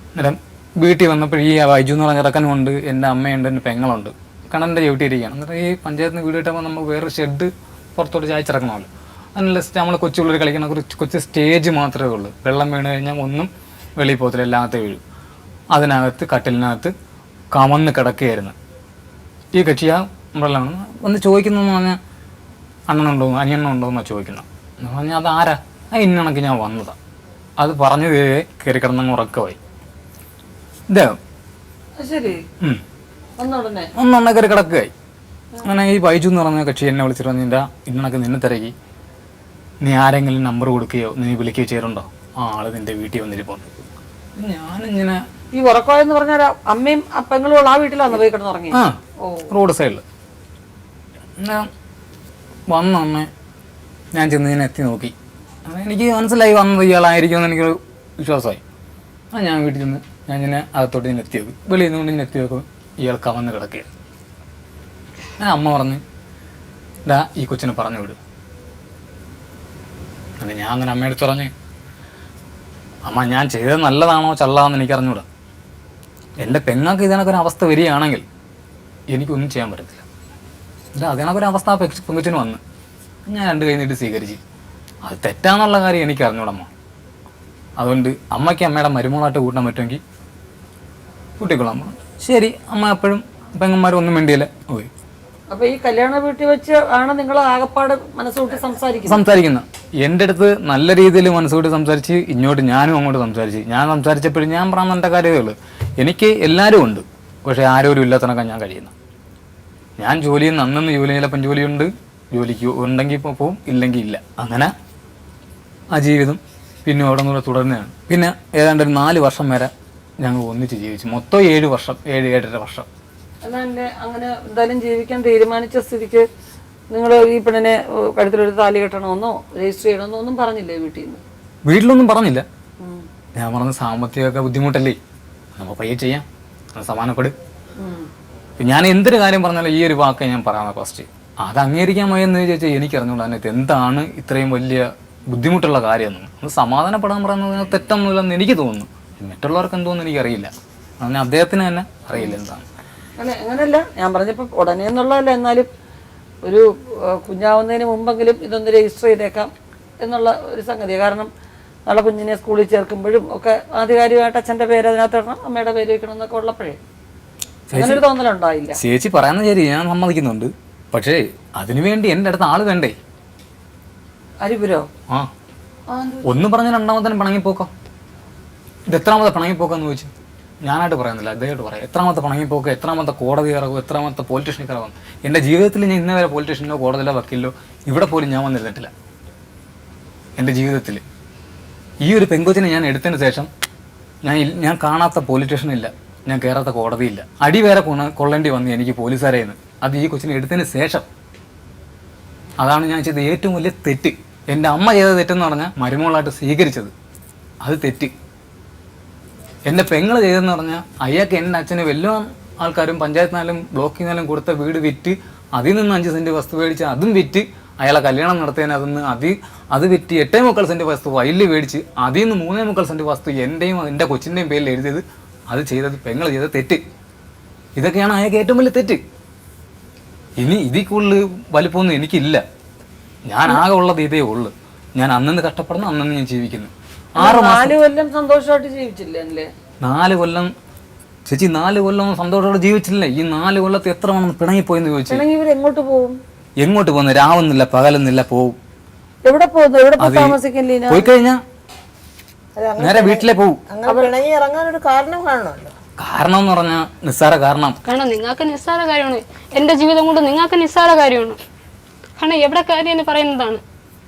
അന്നേരം വീട്ടിൽ വന്നപ്പോൾ ഈ വൈജു എന്ന് പറഞ്ഞ ഇറക്കനുമുണ്ട്, എൻ്റെ അമ്മയുണ്ട്, എൻ്റെ പെങ്ങളുണ്ട്, കണൻ്റെ ചവിട്ടിയിരിക്കുകയാണ്. എന്നിട്ട് ഈ പഞ്ചായത്തിൽ നിന്ന് വീട് കിട്ടുമ്പോൾ നമുക്ക് വേറൊരു ഷെഡ് പുറത്തോട്ട് ചായച്ചിറക്കണമല്ലോ. അതിനുള്ള നമ്മൾ കൊച്ചുപിള്ളേർ കളിക്കുന്ന കൊച്ചു സ്റ്റേജ് മാത്രമേ ഉള്ളൂ. വെള്ളം വീണ് കഴിഞ്ഞാൽ ഒന്നും വെളിയിൽ പോകത്തില്ല, എല്ലാത്ത വീഴും. അതിനകത്ത് കട്ടിലിനകത്ത് കമന്ന് കിടക്കുകയായിരുന്നു ഈ കക്ഷിയാ. വെള്ളമാണ് വന്ന് ചോദിക്കുന്നതെന്ന് പറഞ്ഞാൽ അണ്ണനുണ്ടോ അനിയണ്ണുണ്ടോ എന്നാണ് ചോദിക്കുന്നത്. എന്ന് പറഞ്ഞാൽ അത് ആരാ, ആ ഇന്നണക്ക് ഞാൻ വന്നതാണ്. അത് പറഞ്ഞു കയറി കിടന്നങ്ങ് ഉറക്കമായി ഇദ്ദേഹം. ശരി, ഒന്നെണ്ണ കയറി കിടക്കുകയായി. അങ്ങനെ ഈ ബൈജു എന്ന് പറഞ്ഞ കക്ഷി എന്നെ വിളിച്ചിട്ട് പറഞ്ഞില്ല, ഇന്നണക്ക് നിന്നെ തിരക്കി, നീ ആരെങ്കിലും നമ്പർ കൊടുക്കുകയോ നീ വിളിക്കുകയോ ചെയ്തിട്ടുണ്ടോ, ആ ആള് നിന്റെ വീട്ടിൽ വന്നിരിപ്പുണ്ട്. ഞാനിങ്ങനെ ഈ ഉറക്കമായെന്ന് പറഞ്ഞാൽ അമ്മയും പെങ്ങളും ആ വീട്ടിലാണ് പോയി കിടന്നുറങ്ങി. ആ റോഡ് സൈഡിൽ വന്നമ്മ ഞാൻ ചെന്ന് ഞാൻ എത്തി നോക്കി. എനിക്ക് മനസ്സിലായി വന്നത് ഇയാളായിരിക്കുമെന്ന് എനിക്കൊരു വിശ്വാസമായി. ആ ഞാൻ വീട്ടിൽ ചെന്ന് ഞാൻ ഇങ്ങനെ അകത്തോട്ട് ഞാൻ എത്തി നോക്കി. വെളിയിൽ നിന്നുകൊണ്ട് ഞാൻ എത്തി നോക്കും, ഇയാൾ കവന്ന് കിടക്കുകയാണ്. ഞാൻ അമ്മ പറഞ്ഞ് ഡാ ഈ കൊച്ചിനെ പറഞ്ഞു വിടും. അത് ഞാൻ അങ്ങനെ അമ്മയെടുത്ത് പറഞ്ഞ്, അമ്മ ഞാൻ ചെയ്തത് നല്ലതാണോ ചള്ളാണെന്ന് എനിക്ക് അറിഞ്ഞൂടാ. എൻ്റെ പെങ്ങൾക്ക് ഇതിനൊക്കെ അവസ്ഥ വരികയാണെങ്കിൽ എനിക്കൊന്നും ചെയ്യാൻ പറ്റത്തില്ല. എന്നിട്ട് അതിനൊക്കെ അവസ്ഥ ആ പെങ്കൊച്ചിന് വന്ന് ഞാൻ 2 കൈ നീട്ടി സ്വീകരിച്ച്. അത് തെറ്റാന്നുള്ള കാര്യം എനിക്ക് അറിഞ്ഞൂടമ്മ. അതുകൊണ്ട് അമ്മയ്ക്ക് അമ്മയുടെ മരുമോളായിട്ട് കൂട്ടാൻ പറ്റുമെങ്കിൽ കൂട്ടിക്കൊള്ളാം. ശരി അമ്മ എപ്പോഴും പെങ്ങന്മാരൊന്നും വേണ്ടിയില്ല പോയി. അപ്പൊ ഈ കല്യാണ വീട്ടിൽ വെച്ച് ആണ് നിങ്ങൾ ആകപ്പാട് മനസ്സുകൂട്ടി സംസാരിക്കുന്ന. എൻ്റെ അടുത്ത് നല്ല രീതിയിൽ മനസ്സുകൂട്ടി സംസാരിച്ച്, ഇങ്ങോട്ട് ഞാനും അങ്ങോട്ട് സംസാരിച്ച്. ഞാൻ സംസാരിച്ചപ്പോഴും ഞാൻ പറഞ്ഞ എൻ്റെ കാര്യമേ ഉള്ളൂ, എനിക്ക് എല്ലാവരും ഉണ്ട്, പക്ഷേ ആരോരും ഇല്ലാത്തനൊക്കെ ഞാൻ കഴിയുന്നു. ഞാൻ ജോലി ചെയ്യുന്ന അന്നന്ന് ജോലി ചിലപ്പം ജോലിയുണ്ട്, ജോലിക്ക് ഉണ്ടെങ്കിൽ ഇപ്പോൾ പോവും, ഇല്ലെങ്കിൽ ഇല്ല. അങ്ങനെ ആ ജീവിതം പിന്നെ അവിടെ നിന്ന് തുടരുന്നതാണ്. പിന്നെ ഏതാണ്ട് ഒരു 4 വർഷം വരെ ഞങ്ങൾ ഒന്നിച്ച് ജീവിച്ചു. മൊത്തം 7 വർഷം, 7-7.5 വർഷം. എന്നാ അങ്ങനെ എന്തായാലും ജീവിക്കാൻ തീരുമാനിച്ച സ്ഥിതിക്ക് നിങ്ങൾ ഈ പെണ്ണിനെ കഴുത്തിലൊരു താലി കെട്ടണമെന്നോ രജിസ്റ്റർ ചെയ്യണമെന്നോ ഒന്നും പറഞ്ഞില്ലേ വീട്ടിൽ നിന്ന്? വീട്ടിലൊന്നും പറഞ്ഞില്ല. ഞാൻ പറഞ്ഞ സാമ്പത്തികമൊക്കെ ബുദ്ധിമുട്ടല്ലേ, നമ്മൾ പയ്യെ ചെയ്യാം, സമാനപ്പെടും. ഞാൻ എന്തൊരു കാര്യം പറഞ്ഞാലും ഈ ഒരു വാക്കേ ഞാൻ പറയാം ഫസ്റ്റ്. അത് അംഗീകരിക്കാൻ വയ്യെന്ന് ചോദിച്ചാൽ എനിക്കറിഞ്ഞൂടാ അതിനകത്ത് എന്താണ് ഇത്രയും വലിയ ബുദ്ധിമുട്ടുള്ള കാര്യമൊന്നും. അത് സമാധാനപ്പെടാൻ പറയുന്നത് തെറ്റൊന്നുമില്ലെന്ന് എനിക്ക് തോന്നുന്നു. മറ്റുള്ളവർക്ക് എന്തോന്നും എനിക്കറിയില്ല, അങ്ങനെ അദ്ദേഹത്തിന് തന്നെ അറിയില്ല എന്താണ്. അല്ല അങ്ങനെയല്ല ഞാൻ പറഞ്ഞപ്പോൾ ഉടനെ എന്നുള്ളതല്ല, എന്നാലും ഒരു കുഞ്ഞാവുന്നതിന് മുമ്പെങ്കിലും ഇതൊന്ന് രജിസ്റ്റർ ചെയ്തേക്കാം എന്നുള്ള ഒരു സംഗതി. കാരണം നാളെ കുഞ്ഞിനെ സ്കൂളിൽ ചേർക്കുമ്പോഴും ഒക്കെ ആധികാരികമായിട്ട് അച്ഛൻ്റെ പേര് അതിനകത്ത് ഇടണം, അമ്മയുടെ പേര് വെക്കണം എന്നൊക്കെ ഉള്ളപ്പോഴേ അങ്ങനെ ഒരു തോന്നലുണ്ടായില്ല. ചേച്ചി പറയുന്നത് ശരി, ഞാൻ സമ്മതിക്കുന്നുണ്ട്. പക്ഷേ അതിനുവേണ്ടി എൻ്റെ അടുത്ത് ആള് വേണ്ടേ? അരിപുരോ? ആ ഒന്ന് പറഞ്ഞ രണ്ടാമത്തെ പിണങ്ങിപ്പോക്കോ. ഇത് എത്രാമത്തെ പിണങ്ങിപ്പോക്കാന്ന് ചോദിച്ചു. ഞാനായിട്ട് പറയുന്നില്ല, അദ്ദേഹമായിട്ട് പറയാം. എത്രാമത്തെ പിണങ്ങിപ്പോക്ക്, എത്രാമത്തെ കോടതി ഇറങ്ങും, എത്രാമത്തെ പോലീസ് സ്റ്റേഷനിൽ ഇറങ്ങും. എൻ്റെ ജീവിതത്തിൽ ഞാൻ ഇന്നേ വരെ പോലീസ് സ്റ്റേഷനിലോ കോടതിയിലോ വക്കീലിലോ ഇവിടെ പോലും ഞാൻ വന്നിരുന്നിട്ടില്ല. എൻ്റെ ജീവിതത്തിൽ ഈ ഒരു പെങ്കൊച്ചിനെ ഞാൻ എടുത്തതിന് ശേഷം ഞാൻ കാണാത്ത പോലീസ് സ്റ്റേഷനില്ല, ഞാൻ കയറാത്ത കോടതിയില്ല. അടി വേറെ കൊള്ളേണ്ടി വന്നു എനിക്ക് പോലീസുകാരെന്ന്. അത് ഈ കൊച്ചിനെ എടുത്തതിന് ശേഷം. അതാണ് ഞാൻ ചെയ്ത ഏറ്റവും വലിയ തെറ്റ്. എൻ്റെ അമ്മ ചെയ്ത തെറ്റെന്ന് പറഞ്ഞാൽ മരുമകളായിട്ട് സ്വീകരിച്ചത്, അത് തെറ്റ്. എൻ്റെ പെങ്ങൾ ചെയ്തതെന്ന് പറഞ്ഞാൽ അയാൾക്ക് എൻ്റെ അച്ഛന് വല്ല ആൾക്കാരും പഞ്ചായത്തിനാലും ബ്ലോക്കിൽ നിന്നാലും കൊടുത്ത വീട് വിറ്റ് അതിൽ നിന്ന് 5 സെൻറ്റ് വസ്തു മേടിച്ച് അതും വിറ്റ് അയാളെ കല്യാണം നടത്തിയതിന് അതിന്ന് അത് വിറ്റ് 8.25 സെൻറ്റ് വസ്തു വയലിൽ മേടിച്ച് അതിൽ നിന്ന് 3.25 സെൻറ്റ് വസ്തു എൻ്റെയും എൻ്റെ കൊച്ചിൻ്റെയും പേരിൽ എഴുതിയത്. അത് ചെയ്തത് പെങ്ങൾ ചെയ്ത തെറ്റ്. ഇതൊക്കെയാണ് അയാൾക്ക് ഏറ്റവും വലിയ തെറ്റ്. ഇനി ഇതിൽ കൂടുതൽ വലിപ്പമൊന്നും എനിക്കില്ല. ഞാൻ ആകെ ഉള്ളത് ഇതേ ഉള്ളു. ഞാൻ അന്നു കഷ്ടപ്പെടുന്നു, അന്നു ഞാൻ ജീവിക്കുന്നു. 4 കൊല്ലം സന്തോഷമായിട്ട് ജീവിച്ചില്ലേ? 4 കൊല്ലം ചേച്ചി, 4 കൊല്ലം സന്തോഷത്തോടെ ജീവിച്ചില്ലേ? ഈ 4 കൊല്ലത്ത് എത്ര വേണം പിണങ്ങിപ്പോയെന്ന് ചോദിച്ചു. ഇവരെങ്ങോട്ട് പോകും? എങ്ങോട്ട് പോകുന്നു? രാവുന്നില്ല പകലൊന്നില്ല, പോവും. എവിടെ പോകുന്നു? എവിടെ പോയി താമസിക്കും ലീന? പോയി കഴിഞ്ഞാ നേരെ വീട്ടിലെ പോവും. അങ്ങനെ പിണങ്ങി ഇറങ്ങാനൊരു കാരണം കാണണമല്ലോ. കാരണം എന്ന് പറഞ്ഞാൽ നിസ്സാര കാരണം. കാരണം നിങ്ങൾക്ക് നിസ്സാര കാര്യമാണ്, എൻ്റെ ജീവിതം കൊണ്ട് നിങ്ങൾക്ക് നിസ്സാര കാര്യമാണ്. കാരണം എവിടെ കാര്യം എന്ന് പറയുന്നതാണ്.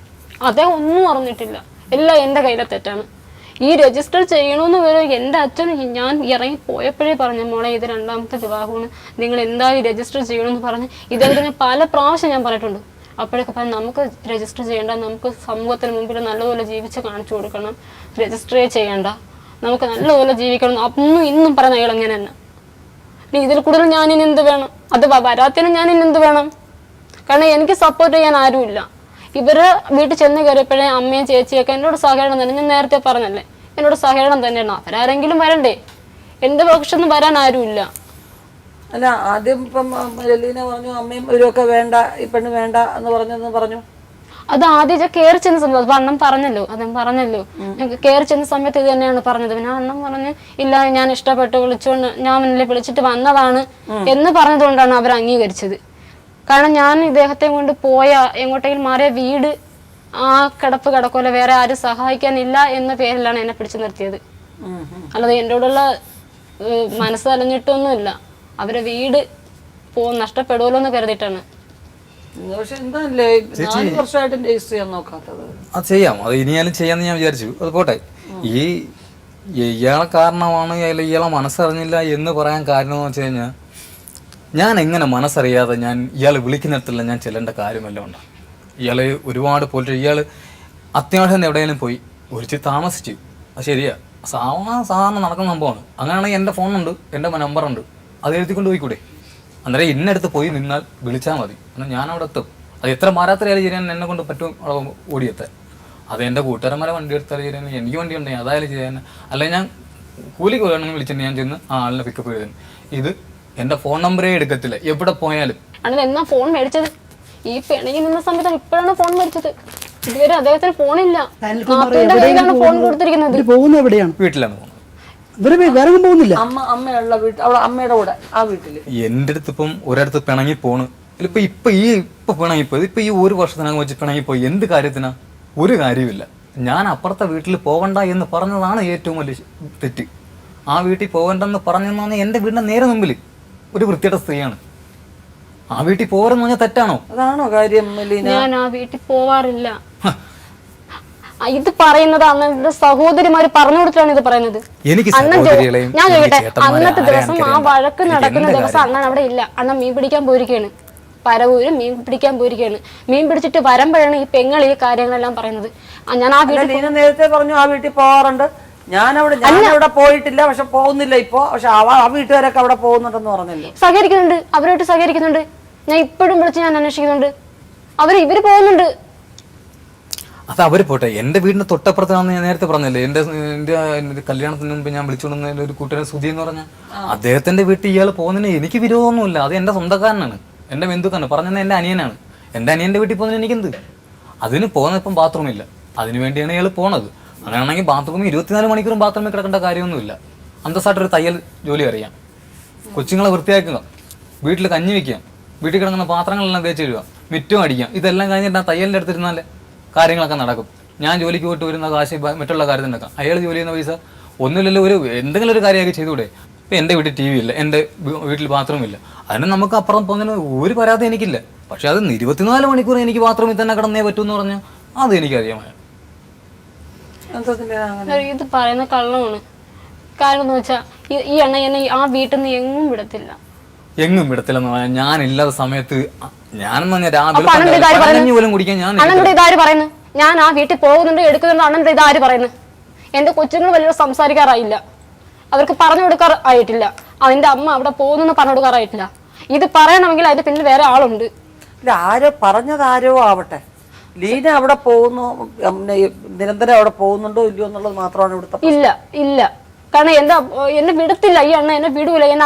അദ്ദേഹം ഒന്നും അറിഞ്ഞിട്ടില്ല, എല്ലാം എൻ്റെ കയ്യിലെ തെറ്റാണ്. ഈ രജിസ്റ്റർ ചെയ്യണമെന്ന് വരെ എൻ്റെ അച്ഛൻ ഞാൻ ഇറങ്ങി പോയപ്പോഴേ പറഞ്ഞു, മോളെ ഇത് 2ാമത്തെ വിവാഹമാണ്, നിങ്ങൾ എന്തായാലും രജിസ്റ്റർ ചെയ്യണമെന്ന് പറഞ്ഞ് ഇദ്ദേഹത്തിന് പല പ്രാവശ്യം ഞാൻ പറഞ്ഞിട്ടുണ്ട്. അപ്പോഴൊക്കെ പറഞ്ഞു നമുക്ക് രജിസ്റ്റർ ചെയ്യേണ്ട, നമുക്ക് സമൂഹത്തിന് മുമ്പിൽ നല്ലപോലെ ജീവിച്ച് കാണിച്ചു കൊടുക്കണം, രജിസ്റ്ററേ ചെയ്യേണ്ട, നമുക്ക് നല്ലപോലെ ജീവിക്കണം. അന്നും ഇന്നും പറയുന്ന അയാൾ അങ്ങനെ തന്നെ. ഇനി ഇതിൽ കൂടുതൽ ഞാനിനി എന്ത് വേണം? അത് വരാത്തതിന് ഞാനിനി എന്ത് വേണം? കാരണം എനിക്ക് സപ്പോർട്ട് ചെയ്യാൻ ആരുമില്ല. ഇവര് വീട്ടിൽ ചെന്ന് കയറിയപ്പോഴേ അമ്മയും ചേച്ചിയൊക്കെ എന്നോട് സഹകരണം തന്നെ, ഞാൻ നേരത്തെ പറഞ്ഞല്ലേ, എന്നോട് സഹകരണം തന്നെയാണ്. അവരാരെങ്കിലും വരണ്ടേ? എൻ്റെ പക്ഷത്തൊന്നും വരാൻ ആരുമില്ല. അല്ല, ആദ്യം ഇപ്പം ലീന പറഞ്ഞു അമ്മയും ഇവരൊക്കെ വേണ്ട, ഈ പെണ്ണ് വേണ്ട എന്ന് പറഞ്ഞു. അത് ആദ്യം കയറി ചെന്ന സമയത്ത് അപ്പൊ അണ്ണൻ പറഞ്ഞല്ലോ, അദ്ദേഹം പറഞ്ഞല്ലോ, കയറി ചെന്ന സമയത്ത് ഇത് തന്നെയാണ് പറഞ്ഞത്. പിന്നെ അണ്ണൻ പറഞ്ഞ് ഇല്ല, ഞാൻ ഇഷ്ടപ്പെട്ട് വിളിച്ചോണ്ട് ഞാൻ മുന്നിൽ വിളിച്ചിട്ട് വന്നതാണ് എന്ന് പറഞ്ഞതുകൊണ്ടാണ് അവർ അംഗീകരിച്ചത്. കാരണം ഞാൻ ഇദ്ദേഹത്തെ കൊണ്ട് പോയ എങ്ങോട്ടെങ്കിലും മാറിയ വീട് ആ കിടക്കോല വേറെ ആരും സഹായിക്കാനില്ല എന്ന പേരിലാണ് എന്നെ പിടിച്ചു നിർത്തിയത്. അല്ലാതെ എൻ്റെ കൂടെയുള്ള മനസ്സലഞ്ഞിട്ടൊന്നുമില്ല. അവരെ വീട് നഷ്ടപ്പെടുമല്ലോ എന്ന് കരുതിയിട്ടാണ്. പക്ഷെ എന്താല്ലേ 4 വർഷമായിട്ട് രജിസ്റ്റർ ചെയ്യാൻ നോക്കാത്തത്? അത് ചെയ്യാം, അത് ഇനിയാലും ചെയ്യാന്ന് ഞാൻ വിചാരിച്ചു. അത് പോട്ടെ. ഇയാളെ കാരണമാണ് ഇയാളെ മനസ്സറിഞ്ഞില്ല എന്ന് പറയാൻ കാരണം എന്ന് വെച്ച് കഴിഞ്ഞാൽ, ഞാൻ എങ്ങനെ മനസ്സറിയാതെ ഞാൻ ഇയാൾ വിളിക്കുന്നിടത്തില്ല ഞാൻ ചെല്ലേണ്ട കാര്യമല്ല ഉണ്ട്. ഇയാൾ ഒരുപാട് പോയിട്ട് ഇയാൾ അത്യാവശ്യം എവിടെയെങ്കിലും പോയി ഒരിച്ച് താമസിച്ചു. അത് ശരിയാ, സാധാരണ നടക്കുന്ന സംഭവമാണ്. അങ്ങനെയാണെങ്കിൽ എൻ്റെ ഫോണുണ്ട്, എൻ്റെ നമ്പറുണ്ട്, അത് എഴുതിക്കൊണ്ട് പോയിക്കൂടെ? അന്നേരം ഇന്നടുത്ത് പോയി നിന്നാൽ വിളിച്ചാൽ മതി, എന്നാൽ ഞാൻ അവിടെ എത്തും. അത് എത്ര മാരാത്രിയാലും ചെയ്യാൻ എന്നെ കൊണ്ട് പറ്റും ഓടിയെത്താൻ. അത് എൻ്റെ കൂട്ടുകാരന്മാരെ വണ്ടി എടുത്താലും ചെയ്യാൻ, എനിക്ക് വണ്ടി ഉണ്ടെങ്കിൽ അതായാലും ചെയ്യാൻ. അല്ലെങ്കിൽ ഞാൻ കൂലിക്ക് വേണമെങ്കിൽ വിളിച്ചിട്ട് ഞാൻ ചെന്ന് ആ ആളിനെ പിക്കപ്പ് ചെയ്തേന്. ഇത് എൻ്റെ ഫോൺ നമ്പറേ എടുക്കത്തില്ല എവിടെ പോയാലും. അണ്ണൻ എന്നാ ഫോൺ മേടിച്ചത്? ഈ പിണങ്ങി നിന്ന സമയത്താണ് ഇപ്പോഴാണ് ഫോൺ മേടിച്ചത്. ഇതുവരെ അദ്ദേഹത്തിന് ഫോണില്ല. ഫോൺ കൊടുത്തിരിക്കുന്നത്. വീട്ടിലാണ് പോകുന്നത്. അമ്മയുള്ള വീട്ടിൽ, അവളെ അമ്മയുടെ കൂടെ ആ വീട്ടില്. എൻ്റെ അടുത്ത് ഇപ്പം ഒരിടത്ത് പിണങ്ങി പോണ്. ഇപ്പൊ പിണങ്ങിപ്പോയി. ഇപ്പൊ ഈ 1 വർഷത്തിനകം വെച്ച് പിണങ്ങിപ്പോയി. എന്ത് കാര്യത്തിനാ? ഒരു കാര്യമില്ല. ഞാൻ അപ്പുറത്തെ വീട്ടിൽ പോകണ്ട എന്ന് പറഞ്ഞതാണ് ഏറ്റവും വലിയ തെറ്റ്. ആ വീട്ടിൽ പോകണ്ടെന്ന് പറഞ്ഞെന്ന് എൻ്റെ വീടിന്റെ നേരെ മുമ്പിൽ ഒരു വൃത്തിയുടെ സ്ത്രീയാണ്. ആ വീട്ടിൽ പോരെന്ന് പറഞ്ഞാൽ തെറ്റാണോ? അതാണോ കാര്യം? ഞാൻ ആ വീട്ടിൽ പോവാറില്ല. ഇത് പറയുന്നത് അണ്ണന്റെ സഹോദരിമാര് പറഞ്ഞു കൊടുത്തിട്ടാണ് ഇത് പറയുന്നത്. ഞാൻ ചോദിക്കട്ടെ, അന്നത്തെ ദിവസം ആ വഴക്ക് നടക്കുന്ന ദിവസം അണ്ണൻ അവിടെ ഇല്ല. അണ്ണൻ മീൻ പിടിക്കാൻ പോയിരിക്കുകയാണ്, പരവൂര് മീൻ പിടിക്കാൻ പോയിരിക്കുകയാണ്. മീൻ പിടിച്ചിട്ട് വരുമ്പോഴാണ് ഈ പെങ്ങൾ ഈ കാര്യങ്ങളെല്ലാം പറയുന്നത്. ഞാൻ ആ വീട്ടിൽ നേരത്തെ പറഞ്ഞു ആ വീട്ടിൽ പോവാറുണ്ട്, ഞാനവിടെ പോയിട്ടില്ല, പക്ഷെ പോകുന്നില്ല ഇപ്പൊ. പക്ഷെ ആ വീട്ടുകാരൊക്കെ അവിടെ പോകുന്നുണ്ടെന്ന് പറഞ്ഞല്ലോ. സഹകരിക്കുന്നുണ്ട്, അവരായിട്ട് സഹകരിക്കുന്നുണ്ട്. ഞാൻ ഇപ്പോഴും വിളിച്ച് ഞാൻ അന്വേഷിക്കുന്നുണ്ട്. ഇവര് പോകുന്നുണ്ട്. അത് അവര് പോട്ടെ. എൻ്റെ വീടിന്റെ തൊട്ടപ്പുറത്താണെന്ന് ഞാൻ നേരത്തെ പറഞ്ഞല്ലേ. എൻ്റെ കല്യാണത്തിന് മുമ്പ് ഞാൻ വിളിച്ചുകൊണ്ടുവന്ന ഒരു കൂട്ടുകാരൻ സുധി എന്ന് പറഞ്ഞാൽ, അദ്ദേഹത്തിന്റെ വീട്ടിൽ ഇയാൾ പോകുന്നതിന് എനിക്ക് വിരോധമൊന്നുമില്ല. അത് എൻ്റെ സ്വന്തക്കാരനാണ്, എൻ്റെ ബന്ധുക്കാരനാണ്. പറഞ്ഞത് എൻ്റെ അനിയനാണ്. എൻ്റെ അനിയന്റെ വീട്ടിൽ പോകുന്നതിന് എനിക്കെന്ത്? അതിന് പോകുന്ന ഇപ്പം ബാത്റൂം ഇല്ല, അതിനു വേണ്ടിയാണ് ഇയാൾ പോണത്. അങ്ങനെയാണെങ്കിൽ ബാത്റൂമിൽ 24 മണിക്കൂറും ബാത്റൂമിൽ കിടക്കേണ്ട കാര്യമൊന്നുമില്ല. അന്തസ്സായിട്ടൊരു തയ്യൽ ജോലി അറിയാം, കൊച്ചുങ്ങളെ വൃത്തിയാക്കുക, വീട്ടിൽ കഞ്ഞി വെക്കുക, വീട്ടിൽ കിടക്കുന്ന പാത്രങ്ങളെല്ലാം തേച്ച് തരിക, മിറ്റവും അടിക്കാം. ഇതെല്ലാം കഴിഞ്ഞിട്ട് ആ തയ്യലിൻ്റെ അടുത്തിരുന്നാലേ കാര്യങ്ങളൊക്കെ നടക്കും. ഞാൻ ജോലിക്ക് പോയിട്ട് വരുന്ന കാശ് മറ്റുള്ള കാര്യത്തിനൊക്കെ അയാൾ ജോലി ചെയ്യുന്ന പൈസ ഒന്നുമില്ലല്ലോ. എന്തെങ്കിലും ഒരു കാര്യമൊക്കെ ചെയ്തുകൂടെ? ഇപ്പം എൻ്റെ വീട്ടിൽ TV ഇല്ല, എൻ്റെ വീട്ടിൽ ബാത്റൂം ഇല്ല. അതിന് നമുക്ക് അപ്പുറം പോകുന്നതിന് ഒരു പരാതി എനിക്കില്ല. പക്ഷെ അത് 24 മണിക്കൂർ എനിക്ക് ബാത്റൂമിൽ തന്നെ കിടന്നേ പറ്റൂ എന്ന് പറഞ്ഞാൽ അത് എനിക്കറിയാമായ. ഇത് പറയുന്ന കള്ളമാണ്. കാരണം എന്ന് വെച്ചാൽ ഈ എണ്ണ എന്നെ ആ വീട്ടിൽ നിന്ന് എങ്ങും വിടത്തില്ല. എങ്ങും വിടത്തില്ലെന്ന് പറഞ്ഞാൽ ഞാനില്ലാത്ത സമയത്ത് ഞാനെന്ന് രാവിലെ പോലും കുടിക്കാൻ ഇതാര് പറയുന്നു? ഞാൻ ആ വീട്ടിൽ പോകുന്നുണ്ട്, എടുക്കുന്നുണ്ട്. അണ്ണൻ ഇതാര് പറയുന്നു? എന്റെ കൊച്ചുങ്ങൾ വലിയ സംസാരിക്കാറായില്ല, അവർക്ക് പറഞ്ഞു കൊടുക്കാറായിട്ടില്ല. അതിന്റെ അമ്മ അവിടെ പോകുന്നു പറഞ്ഞു കൊടുക്കാറായിട്ടില്ല. ഇത് പറയണമെങ്കിൽ അതിന്റെ പിന്നിൽ വേറെ ആളുണ്ട്. ആരോ പറഞ്ഞതാരോ ആവട്ടെ. ലീന അവിടെ പോകുന്നു, നിരന്തരം അവിടെ പോകുന്നുണ്ടോ ഇല്ലയോ എന്നുള്ളത് മാത്രമാണ് ഇവിടുത്തെ. ഇല്ല കാരണം എന്നെ വിടത്തില്ല ഈ അണ്ണ, എന്നെ വിടൂല. എന്നെ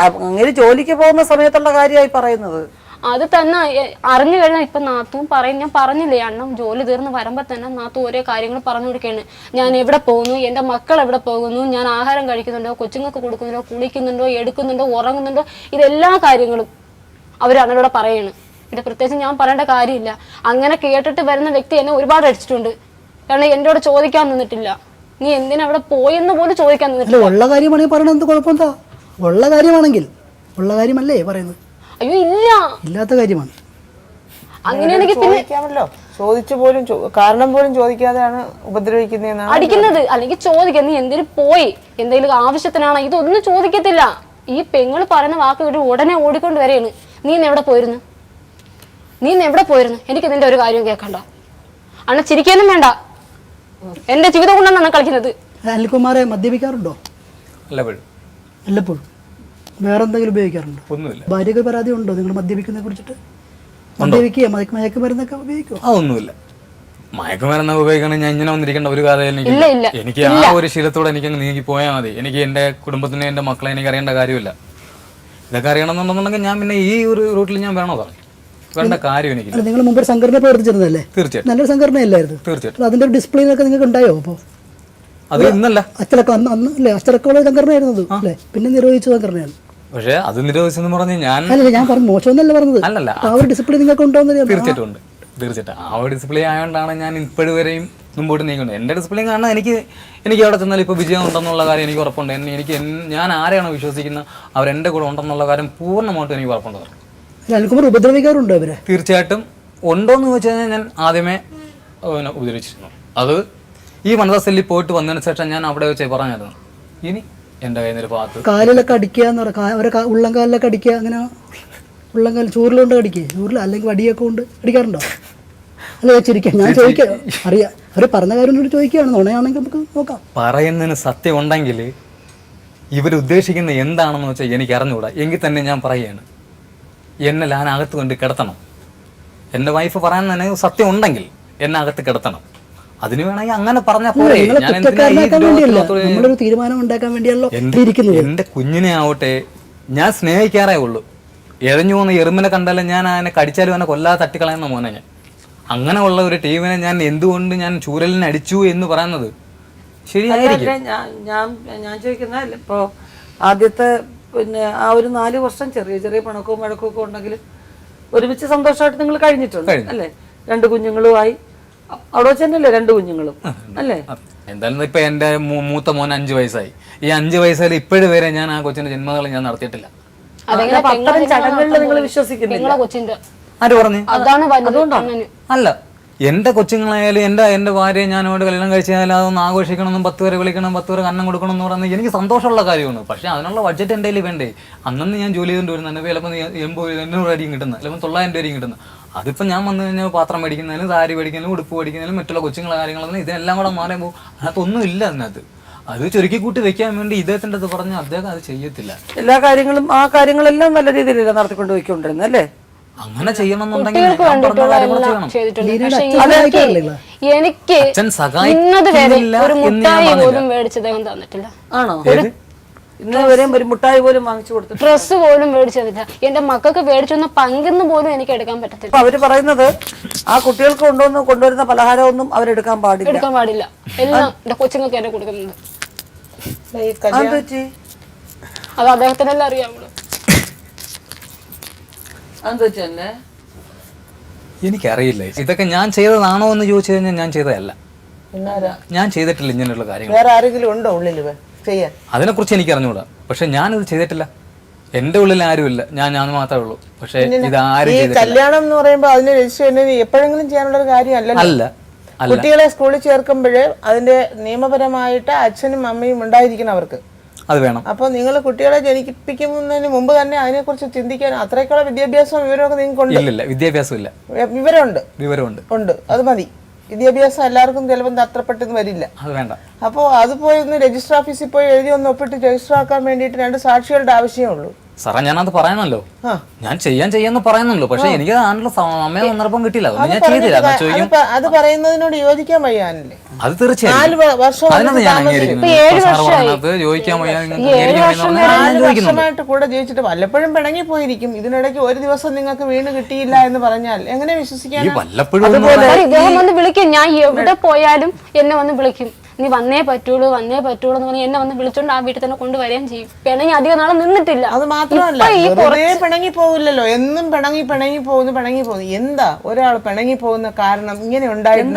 അങ്ങനെ ജോലിക്ക് പോകുന്ന സമയത്തുള്ള കാര്യമായി പറയുന്നത്. അത് തന്നെ അറിഞ്ഞു കഴിഞ്ഞാൽ ഇപ്പൊ നാത്തും പറയും. ഞാൻ പറഞ്ഞില്ലേ, അണ്ണൻ ജോലി തീർന്ന് വരുമ്പോ തന്നെ നാത്തു ഓരോ കാര്യങ്ങൾ പറഞ്ഞു കൊടുക്കുകയാണ്. ഞാൻ എവിടെ പോകുന്നു, എന്റെ മക്കൾ എവിടെ പോകുന്നു, ഞാൻ ആഹാരം കഴിക്കുന്നുണ്ടോ, കൊച്ചുങ്ങൾക്ക് കൊടുക്കുന്നുണ്ടോ, കുളിക്കുന്നുണ്ടോ, എടുക്കുന്നുണ്ടോ, ഉറങ്ങുന്നുണ്ടോ, ഇതെല്ലാ കാര്യങ്ങളും അവർ അണ്ണനോട് പറയാണ്. പിന്നെ പ്രത്യേകിച്ച് ഞാൻ പറയേണ്ട കാര്യമില്ല. അങ്ങനെ കേട്ടിട്ട് വരുന്ന വ്യക്തി എന്നെ ഒരുപാട് അടിച്ചിട്ടുണ്ട്. കാരണം എന്നോട് ചോദിക്കാൻ നിന്നിട്ടില്ല, നീ എന്തിനാ അവിടെ പോയെന്ന് പോലും ചോദിക്കാൻ നിന്നിട്ടില്ല. ഉള്ള കാര്യമാണെങ്കിൽ പറയണത് എന്ത് കുഴപ്പമെന്താ? ഉള്ള കാര്യമാണെങ്കിൽ ഉള്ള കാര്യമല്ലേ പറയുന്നത്? അയ്യോ ഇല്ല, ഇല്ലാത്ത കാര്യമാണ്. അങ്ങനെയാണെങ്കിൽ പിന്നെ ചോദിക്കാമല്ലോ, ചോദിച്ചു പോലും കാരണം പോലും ചോദിക്കാതെയാണ് ഉപദ്രവിക്കുന്നതെന്നാണ് അടിക്കുന്നത്. അല്ലെങ്കിൽ ചോദിക്കാം, നീ എന്തിനു പോയി, എന്തെങ്കിലും ആവശ്യത്തിനാണോ, ഇതൊന്നും ചോദിക്കത്തില്ല. ഈ പെങ്ങൾ പറയുന്ന വാക്ക് കേട്ട് ഉടനെ ഓടിക്കൊണ്ട് വരെയാണ്, നീ ഇന്ന് എവിടെ പോയിരുന്നു, നീ ഇന്ന് എവിടെ പോയിരുന്നു, എനിക്ക് നിന്റെ ഒരു കാര്യവും കേൾക്കണ്ട. അണ്ണ ചിരിക്കാനും വേണ്ട, എന്റെ ജീവിതം കൊണ്ടാണ് കളിക്കുന്നത്. അനിൽകുമാറെ മദ്യപിക്കാറുണ്ടോ? വല്ലപ്പോഴും. വേറെ എന്തെങ്കിലും ഉപയോഗിക്കാറുണ്ടോ? ഒന്നുമില്ല. ഭാര്യക്ക് പരാതി ഉണ്ടോ നിങ്ങൾ മദ്യപിക്കുന്നതിനെ കുറിച്ചിട്ട്? മദ്യപിക്കുക, മയക്കുമരുന്നൊക്കെ ഉപയോഗിക്കുമോ? ഒന്നുമില്ല. മയക്കുമരുന്നൊക്കെ ഉപയോഗിക്കണമെങ്കിൽ ഞാൻ ഇങ്ങനെ വന്നിരിക്കേണ്ട ഒരു കാര്യം എനിക്ക് ആ ഒരു ശീലത്തോടെ എനിക്ക് നീങ്ങി പോയാൽ മതി. എനിക്ക് എന്റെ കുടുംബത്തിനെ എന്റെ മക്കളെ എനിക്ക് അറിയേണ്ട കാര്യമില്ല. ഇതൊക്കെ അറിയണമെന്നുണ്ടെന്നുണ്ടെങ്കിൽ ഞാൻ പിന്നെ ഈ ഒരു റൂട്ടിൽ ഞാൻ വേണോ പറഞ്ഞു വേണ്ട കാര്യം എനിക്ക്. നിങ്ങൾ മുമ്പ് ഒരു സംഘടന പ്രവർത്തിച്ചിരുന്നല്ലേ? തീർച്ചയായിട്ടും നല്ലൊരു സംഘടനയല്ലായിരുന്നു? തീർച്ചയായിട്ടും. അതിന്റെ ഒരു ഡിസ്പ്ലേ ഒക്കെ നിങ്ങൾക്ക് ഉണ്ടായോ? അപ്പോൾ അത് ഇന്നല്ല, അച്ചടക്കം അന്ന് അല്ലേ? അച്ചടക്കമുള്ള സംഘടനയായിരുന്നത് അല്ലേ? പിന്നെ നിർവഹിച്ച സംഘടനയാണ്. പക്ഷെ അത് നിരോധിച്ചെന്ന് പറഞ്ഞ് ഞാൻ അല്ലല്ല, ഞാൻ പറഞ്ഞു മോശമെന്നല്ല പറഞ്ഞത്. അല്ലല്ല, ആ ഒരു ഡിസിപ്ലിൻ നിങ്ങൾക്ക് ഉണ്ടോന്ന് തീർച്ചയായിട്ടും ഉണ്ട്. തീർച്ചയായിട്ടും ആ ഒരു ഡിസിപ്ലിൻ ആയതുകൊണ്ടാണ് ഞാൻ ഇപ്പോഴും വരെയും മുമ്പോട്ട് നീങ്ങുന്നത്. എൻ്റെ ഡിസിപ്ലിൻ കാരണം എനിക്ക് അവിടെ ചെന്നാൽ ഇപ്പോൾ വിജയം ഉണ്ടെന്നുള്ള കാര്യം എനിക്ക് ഉറപ്പുണ്ട്. ഞാൻ ആരെയാണോ വിശ്വസിക്കുന്നത് അവരെൻ്റെ കൂടെ ഉണ്ടെന്നുള്ള കാര്യം പൂർണ്ണമായിട്ടും എനിക്ക് ഉറപ്പുണ്ട്. അനിൽകുമാർ ഉപദ്രവിക്കാറുണ്ടോ അവരെ? തീർച്ചയായിട്ടും ഉണ്ടോയെന്ന് ചോദിച്ചു കഴിഞ്ഞാൽ ഞാൻ ആദ്യമേ ഉപദ്രവിച്ചിരുന്നു. അത് ഈ വനിതാ സെല്ലിൽ പോയിട്ട് വന്നതിന് ശേഷം ഞാൻ അവിടെ വെച്ച് പറഞ്ഞായിരുന്നു, ഇനി എൻ്റെ കയ്യിൽ നിന്നൊരു ഭാഗത്ത് കാലിലൊക്കെ അടിക്കുക എന്ന് പറയാം, അവരെ ഉള്ളംകാലിലൊക്കെ അടിക്കുക, അങ്ങനെ ഉള്ളംകാൽ ചൂരിലുകൊണ്ട് അടിക്കുക, ചൂരിൽ അല്ലെങ്കിൽ വടിയൊക്കെ കൊണ്ട് അടിക്കാറുണ്ടോ? അല്ല വെച്ചിരിക്കാം, ഞാൻ ചോദിക്കാം, അറിയാം അവർ പറഞ്ഞ കാര്യം ചോദിക്കുകയാണ്. നുണയാണെങ്കിൽ നമുക്ക് നോക്കാം. പറയുന്നതിന് സത്യം ഉണ്ടെങ്കിൽ ഇവരുദ്ദേശിക്കുന്നത് എന്താണെന്ന് വെച്ചാൽ എനിക്ക് അറിഞ്ഞുകൂടാ. എങ്കിൽ തന്നെ ഞാൻ പറയുകയാണ്, എന്നെ ലാനകത്ത് കൊണ്ട് കിടത്തണം. എൻ്റെ വൈഫ് പറയാൻ തന്നെ സത്യം ഉണ്ടെങ്കിൽ എന്നെ അകത്ത് കിടത്തണം. അതിന് വേണമെങ്കിൽ അങ്ങനെ പറഞ്ഞാൽ പോരെ. നമ്മളൊരു തീരുമാനം ഉണ്ടാക്കാൻ വേണ്ടിയല്ലോ ഇരിക്കുന്നത്. എൻ്റെ കുഞ്ഞിനെ ആവട്ടെ ഞാൻ സ്നേഹിക്കാറേ ഉള്ളൂ. എഴഞ്ഞു പോകുന്ന എറുമ്പിനെ കണ്ടാലും ഞാൻ അതിനെ കടിച്ചാലും അവനെ കൊല്ലാതെ തട്ടിക്കളയുന്ന മോനെ ഞാൻ. അങ്ങനെ ഉള്ള ഒരു ടീമിനെ ഞാൻ എന്തുകൊണ്ട് ഞാൻ ചൂരലിനെ അടിച്ചു എന്ന് പറയുന്നത് ശരിയായിരിക്കും. ഞാൻ ചോദിക്കുന്ന ഇപ്പോൾ ആദ്യത്തെ പിന്നെ ആ ഒരു 4 വർഷം ചെറിയ ചെറിയ പിണക്കവും വഴക്കവും ഒക്കെ ഉണ്ടെങ്കിൽ ഒരുമിച്ച് സന്തോഷമായിട്ട് നിങ്ങൾ കഴിഞ്ഞിട്ടുണ്ട് അല്ലേ? 2 കുഞ്ഞുങ്ങളുമായി അവിടെ വെച്ച് തന്നെയല്ലേ 2 കുഞ്ഞുങ്ങളും അല്ലേ? എന്തായാലും ഇപ്പൊ എന്റെ മൂത്ത മോൻ 5 വയസ്സായി. ഈ 5 വയസ്സിൽ ഇപ്പോഴും വരെ ഞാൻ ആ കൊച്ചിന്റെ ജന്മദിനം ഞാൻ നടത്തിയിട്ടില്ല. ചടങ്ങുകളിൽ നിങ്ങൾ വിശ്വസിക്കുന്നില്ല? ആര് പറഞ്ഞു? അതാണ് അല്ല, എന്റെ കൊച്ചുങ്ങളായാലും എന്റെ ഭാര്യയെ ഞാനോട് കല്യാണം കഴിച്ചാൽ അതൊന്ന് ആഘോഷിക്കണമെന്നും 10 പേരെ വിളിക്കണം, 10 പേരെ അന്നം കൊടുക്കണം എന്ന് പറയുന്നത് എനിക്ക് സന്തോഷമുള്ള കാര്യമാണ്. പക്ഷെ അതിനുള്ള ബഡ്ജറ്റ് എൻ്റെ കയ്യിൽ വേണ്ടേ? അന്നന്ന് ഞാൻ ജോലി ചെയ്തുകൊണ്ട് വരുന്നത് ചിലപ്പോൾ 80-800 രൂപയും കിട്ടുന്നത്, ചിലപ്പോൾ 900 രൂപയും കിട്ടുന്നത്. അതിപ്പോൾ ഞാൻ വന്നു കഴിഞ്ഞാൽ പാത്രം മേടിക്കുന്നതിനും സാരി മേടിക്കുന്നതിനും ഉടുപ്പ് മേടിക്കുന്നതിനും മറ്റുള്ള കൊച്ചുങ്ങളെ കാര്യങ്ങളൊന്നും ഇതെല്ലാം കൂടെ മാറുമ്പോൾ അതിനകത്തൊന്നും ഇല്ല. അതിനകത്ത് അത് ചുരുക്കി കൂട്ടി വെക്കാൻ വേണ്ടി ഇദ്ദേഹത്തിൻ്റെ അത് പറഞ്ഞാൽ അദ്ദേഹം അത് ചെയ്യത്തില്ല. എല്ലാ കാര്യങ്ങളും ആ കാര്യങ്ങളെല്ലാം നല്ല രീതിയിലല്ല നടത്തിക്കൊണ്ട് പോയിക്കൊണ്ടിരുന്നത് അല്ലേ? അങ്ങനെ ചെയ്യണമെന്നുണ്ടെങ്കിൽ എനിക്ക് ഇന്നത് വരെ ഒരു മുട്ടായി പോലും മേടിച്ച് അദ്ദേഹം തന്നിട്ടില്ല. ആണോ? ഇന്ന് വരെയും ഒരു മുട്ടായി പോലും വാങ്ങിച്ചു കൊടുത്തു, ഡ്രസ്സ് പോലും മേടിച്ചു തന്നില്ല. എന്റെ മക്കൾക്ക് മേടിച്ചൊന്ന് പങ്കെന്ന് പോലും എനിക്ക് എടുക്കാൻ പറ്റത്തില്ല. അവര് പറയുന്നത് ആ കുട്ടികൾക്ക് കൊണ്ടുവരുന്ന പലഹാരമൊന്നും അവരെടുക്കാൻ പാടില്ല, എല്ലാം എന്റെ കൊച്ചുങ്ങൾക്ക് എന്നെ കൊടുക്കുന്നത്. അത് അദ്ദേഹത്തിനെല്ലാം അറിയാവുള്ളൂ. എനിക്കറിയില്ല ഇതൊക്കെ ഞാൻ ചെയ്തതാണോ എന്ന് ചോദിച്ചു കഴിഞ്ഞാൽ ഞാൻ ചെയ്തതല്ല. ഞാൻ ചെയ്തിട്ടില്ല ഇങ്ങനെയുള്ള കാര്യങ്ങൾ. വേറെ ആരെങ്കിലും ഉണ്ടോ ഉള്ളിൽ ചെയ്യാൻ? അതിനെക്കുറിച്ച് എനിക്ക് അറിഞ്ഞുകൂടാ. പക്ഷെ ഞാനിത് ചെയ്തിട്ടില്ല. എന്റെ ഉള്ളിൽ ആരുമില്ല, ഞാൻ മാത്രമേ ഉള്ളൂ. പക്ഷെ ഇത് ആരും ചെയ്തിട്ടില്ല. കല്യാണം എന്ന് പറയുമ്പോൾ അതിന് രജിസ്റ്റർ എപ്പോഴെങ്കിലും ചെയ്യാനുള്ള ഒരു കാര്യമല്ലല്ലോ. അല്ല, കുട്ടികളെ സ്കൂളിൽ ചേർക്കുമ്പോഴേ അതിന്റെ നിയമപരമായിട്ട് അച്ഛനും അമ്മയും ഉണ്ടായിരിക്കണം അവർക്ക്. അത് വേണം. അപ്പോൾ നിങ്ങൾ കുട്ടികളെ ജനിപ്പിക്കുന്നതിന് മുമ്പ് തന്നെ അതിനെക്കുറിച്ച് ചിന്തിക്കാൻ അത്രയ്ക്കുള്ള വിദ്യാഭ്യാസം വിവരമൊക്കെ നിങ്ങൾക്ക് ഇല്ല, വിദ്യാഭ്യാസം ഇല്ല. വിവരമുണ്ട്, അത് മതി. വിദ്യാഭ്യാസം എല്ലാവർക്കും ചിലപ്പോൾ അത്ര പെട്ടെന്ന് വരില്ല. അത് വേണ്ട. അപ്പോൾ അത് പോയി ഒന്ന് രജിസ്റ്റർ ഓഫീസിൽ പോയി എഴുതി ഒന്ന് ഒപ്പിട്ട് രജിസ്റ്റർ ആക്കാൻ വേണ്ടിയിട്ട് 2 സാക്ഷികളുടെ ആവശ്യമേ ഉള്ളൂ. സാറേ ഞാനത് പറയുന്നല്ലോ, ഞാൻ ചെയ്യാന്ന് പറയുന്നുള്ളൂ. പക്ഷെ എനിക്ക് അതിനുള്ള സമയം സന്ദർഭം കിട്ടിയില്ല, ഞാൻ ചെയ്തില്ല. അത് പറയുന്നതിനോട് യോജിക്കാൻ വയ്യാനല്ലേ? അത് തീർച്ചയായും 4 വർഷമായിട്ട് കൂടെ ജീവിച്ചിട്ട് വല്ലപ്പോഴും പിണങ്ങി പോയിരിക്കും. ഇതിനിടയ്ക്ക് ഒരു ദിവസം നിങ്ങൾക്ക് വീണ് കിട്ടിയില്ല എന്ന് പറഞ്ഞാൽ എങ്ങനെ വിശ്വസിക്കാൻ? ഇദ്ദേഹം വന്ന് വിളിക്കും, ഞാൻ എവിടെ പോയാലും എന്നെ വന്ന് വിളിക്കും. നീ വന്നേ പറ്റുള്ളൂ എന്ന് പറഞ്ഞ് എന്നെ വന്ന് വിളിച്ചോണ്ട് ആ വീട്ടിൽ തന്നെ കൊണ്ടുവരികയും ചെയ്യും. പിണങ്ങി അധികം നാളെ നിന്നിട്ടില്ല. അത് മാത്രമല്ല വെറുതെ പിണങ്ങി പോവില്ലല്ലോ, എന്നും പിണങ്ങി പോകുന്നു. എന്താ ഒരാൾ പിണങ്ങി പോകുന്ന കാരണം ഇങ്ങനെ ഉണ്ടായിരുന്നു?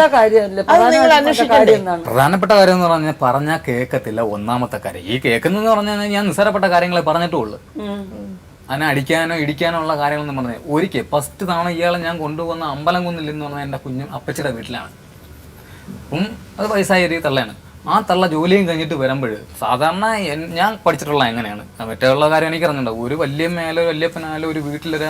നിങ്ങൾ അന്വേഷിക്കണ്ടേ? പ്രധാനപ്പെട്ട കാര്യം എന്ന് പറഞ്ഞാൽ പറഞ്ഞാൽ കേൾക്കത്തില്ല. ഒന്നാമത്തെ കാര്യം ഈ കേൾക്കുന്നെന്ന് പറഞ്ഞാൽ ഞാൻ നിസ്സാരപ്പെട്ട കാര്യങ്ങളെ പറഞ്ഞിട്ടുള്ളൂ. അതിനെ അടിക്കാനോ ഇടിക്കാനോ ഉള്ള കാര്യങ്ങളെന്ന് പറഞ്ഞാൽ ഒരിക്കൽ ഫസ്റ്റ് തവണ ഇയാളെ ഞാൻ കൊണ്ടുപോകുന്ന അമ്പലംകുന്നില്ലെന്ന് പറഞ്ഞാൽ എൻ്റെ കുഞ്ഞും അപ്പച്ചിയുടെ വീട്ടിലാണ്. അത് വയസ്സായ ഒരു തള്ളയാണ്. ആ തള്ള ജോലിയും കഴിഞ്ഞിട്ട് വരുമ്പോൾ സാധാരണ ഞാൻ പഠിച്ചിട്ടുള്ള എങ്ങനെയാണ് മറ്റുള്ള കാര്യം എനിക്ക് അറിഞ്ഞിട്ടുണ്ടാവും. ഒരു വല്യമ്മയായാലും വല്യപ്പനായാലും ഒരു വീട്ടിലൊരു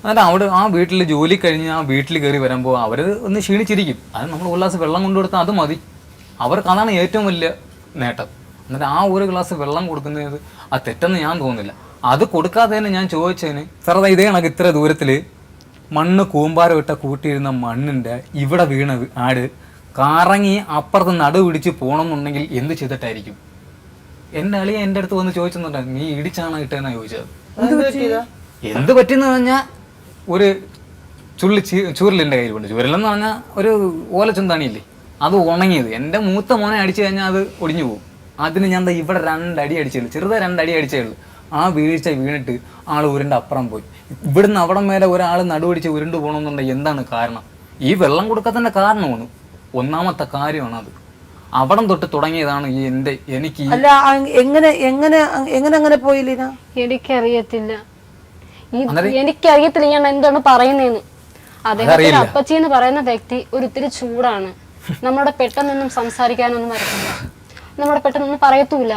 എന്നിട്ട് അവിടെ ആ വീട്ടിൽ ജോലി കഴിഞ്ഞ് ആ വീട്ടിൽ കയറി വരുമ്പോൾ അവർ ഒന്ന് ക്ഷീണിച്ചിരിക്കും. അത് നമ്മൾ ഒരു ഗ്ലാസ് വെള്ളം കൊണ്ടുകൊടുത്താൽ അത് മതി. അവർക്ക് അതാണ് ഏറ്റവും വലിയ നേട്ടം. എന്നിട്ട് ആ ഒരു ഗ്ലാസ് വെള്ളം കൊടുക്കുന്നത് അത് തെറ്റെന്ന് ഞാൻ തോന്നുന്നില്ല. അത് കൊടുക്കാതെ തന്നെ ഞാൻ ചോദിച്ചതിന് സാറേ ഇതേ കണക്ക് ഇത്ര ദൂരത്തിൽ മണ്ണ് കൂമ്പാരം ഇട്ട കൂട്ടിയിരുന്ന മണ്ണിൻ്റെ ഇവിടെ വീണത് ആട് കറങ്ങി അപ്പുറത്ത് നടുപിടിച്ച് പോകണമെന്നുണ്ടെങ്കിൽ എന്ത് ചെയ്തിട്ടായിരിക്കും? എൻ്റെ അളിയ എൻ്റെ അടുത്ത് വന്ന് ചോദിച്ചെന്നുണ്ടായിരുന്നു, നീ ഇടിച്ചാണോ ഇട്ടതെന്നാണ് ചോദിച്ചത്. എന്ത് പറ്റിയെന്ന് പറഞ്ഞാൽ ഒരു ചൂരലിൻ്റെ കയ്യിലുണ്ട്. ചൂരലെന്ന് പറഞ്ഞാൽ ഒരു ഓലച്ചുന്താണിയില്ലേ, അത് ഉണങ്ങിയത്. എൻ്റെ മൂത്ത മോനെ അടിച്ചു കഴിഞ്ഞാൽ അത് ഒടിഞ്ഞു പോകും. അതിന് ഞാൻ ഇവിടെ 2 അടി അടിച്ചേ, ചെറുതായി 2 അടി അടിച്ചേ ഉള്ളൂ. ആ വീഴ്ച വീണിട്ട് ആൾ ഉരുണ്ട് അപ്പുറം പോയി. ഇവിടുന്ന് അവിടം മേലെ ഒരാൾ നടുപിടിച്ച് ഉരുണ്ട് പോകണമെന്നുണ്ടെങ്കിൽ എന്താണ് കാരണം? ഈ വെള്ളം കൊടുക്കാത്തതിൻ്റെ കാരണമാണ്. ഒന്നാമത്തെ കാര്യമാണ് അത്. അവിടം തൊട്ട് തുടങ്ങിയതാണ് ഈ എനിക്ക് എങ്ങനെ പോയില്ല. എനിക്കറിയത്തില്ല ഞാൻ എന്താണ് പറയുന്നതെന്ന്. അദ്ദേഹത്തിന് അപ്പച്ചി എന്ന് പറയുന്ന വ്യക്തി ഒരിത്തിരി ചൂടാണ്. നമ്മളോട് പെട്ടെന്നൊന്നും സംസാരിക്കാനൊന്നും വരത്തില്ല, നമ്മളോട് പെട്ടെന്നൊന്നും പറയത്തൂല.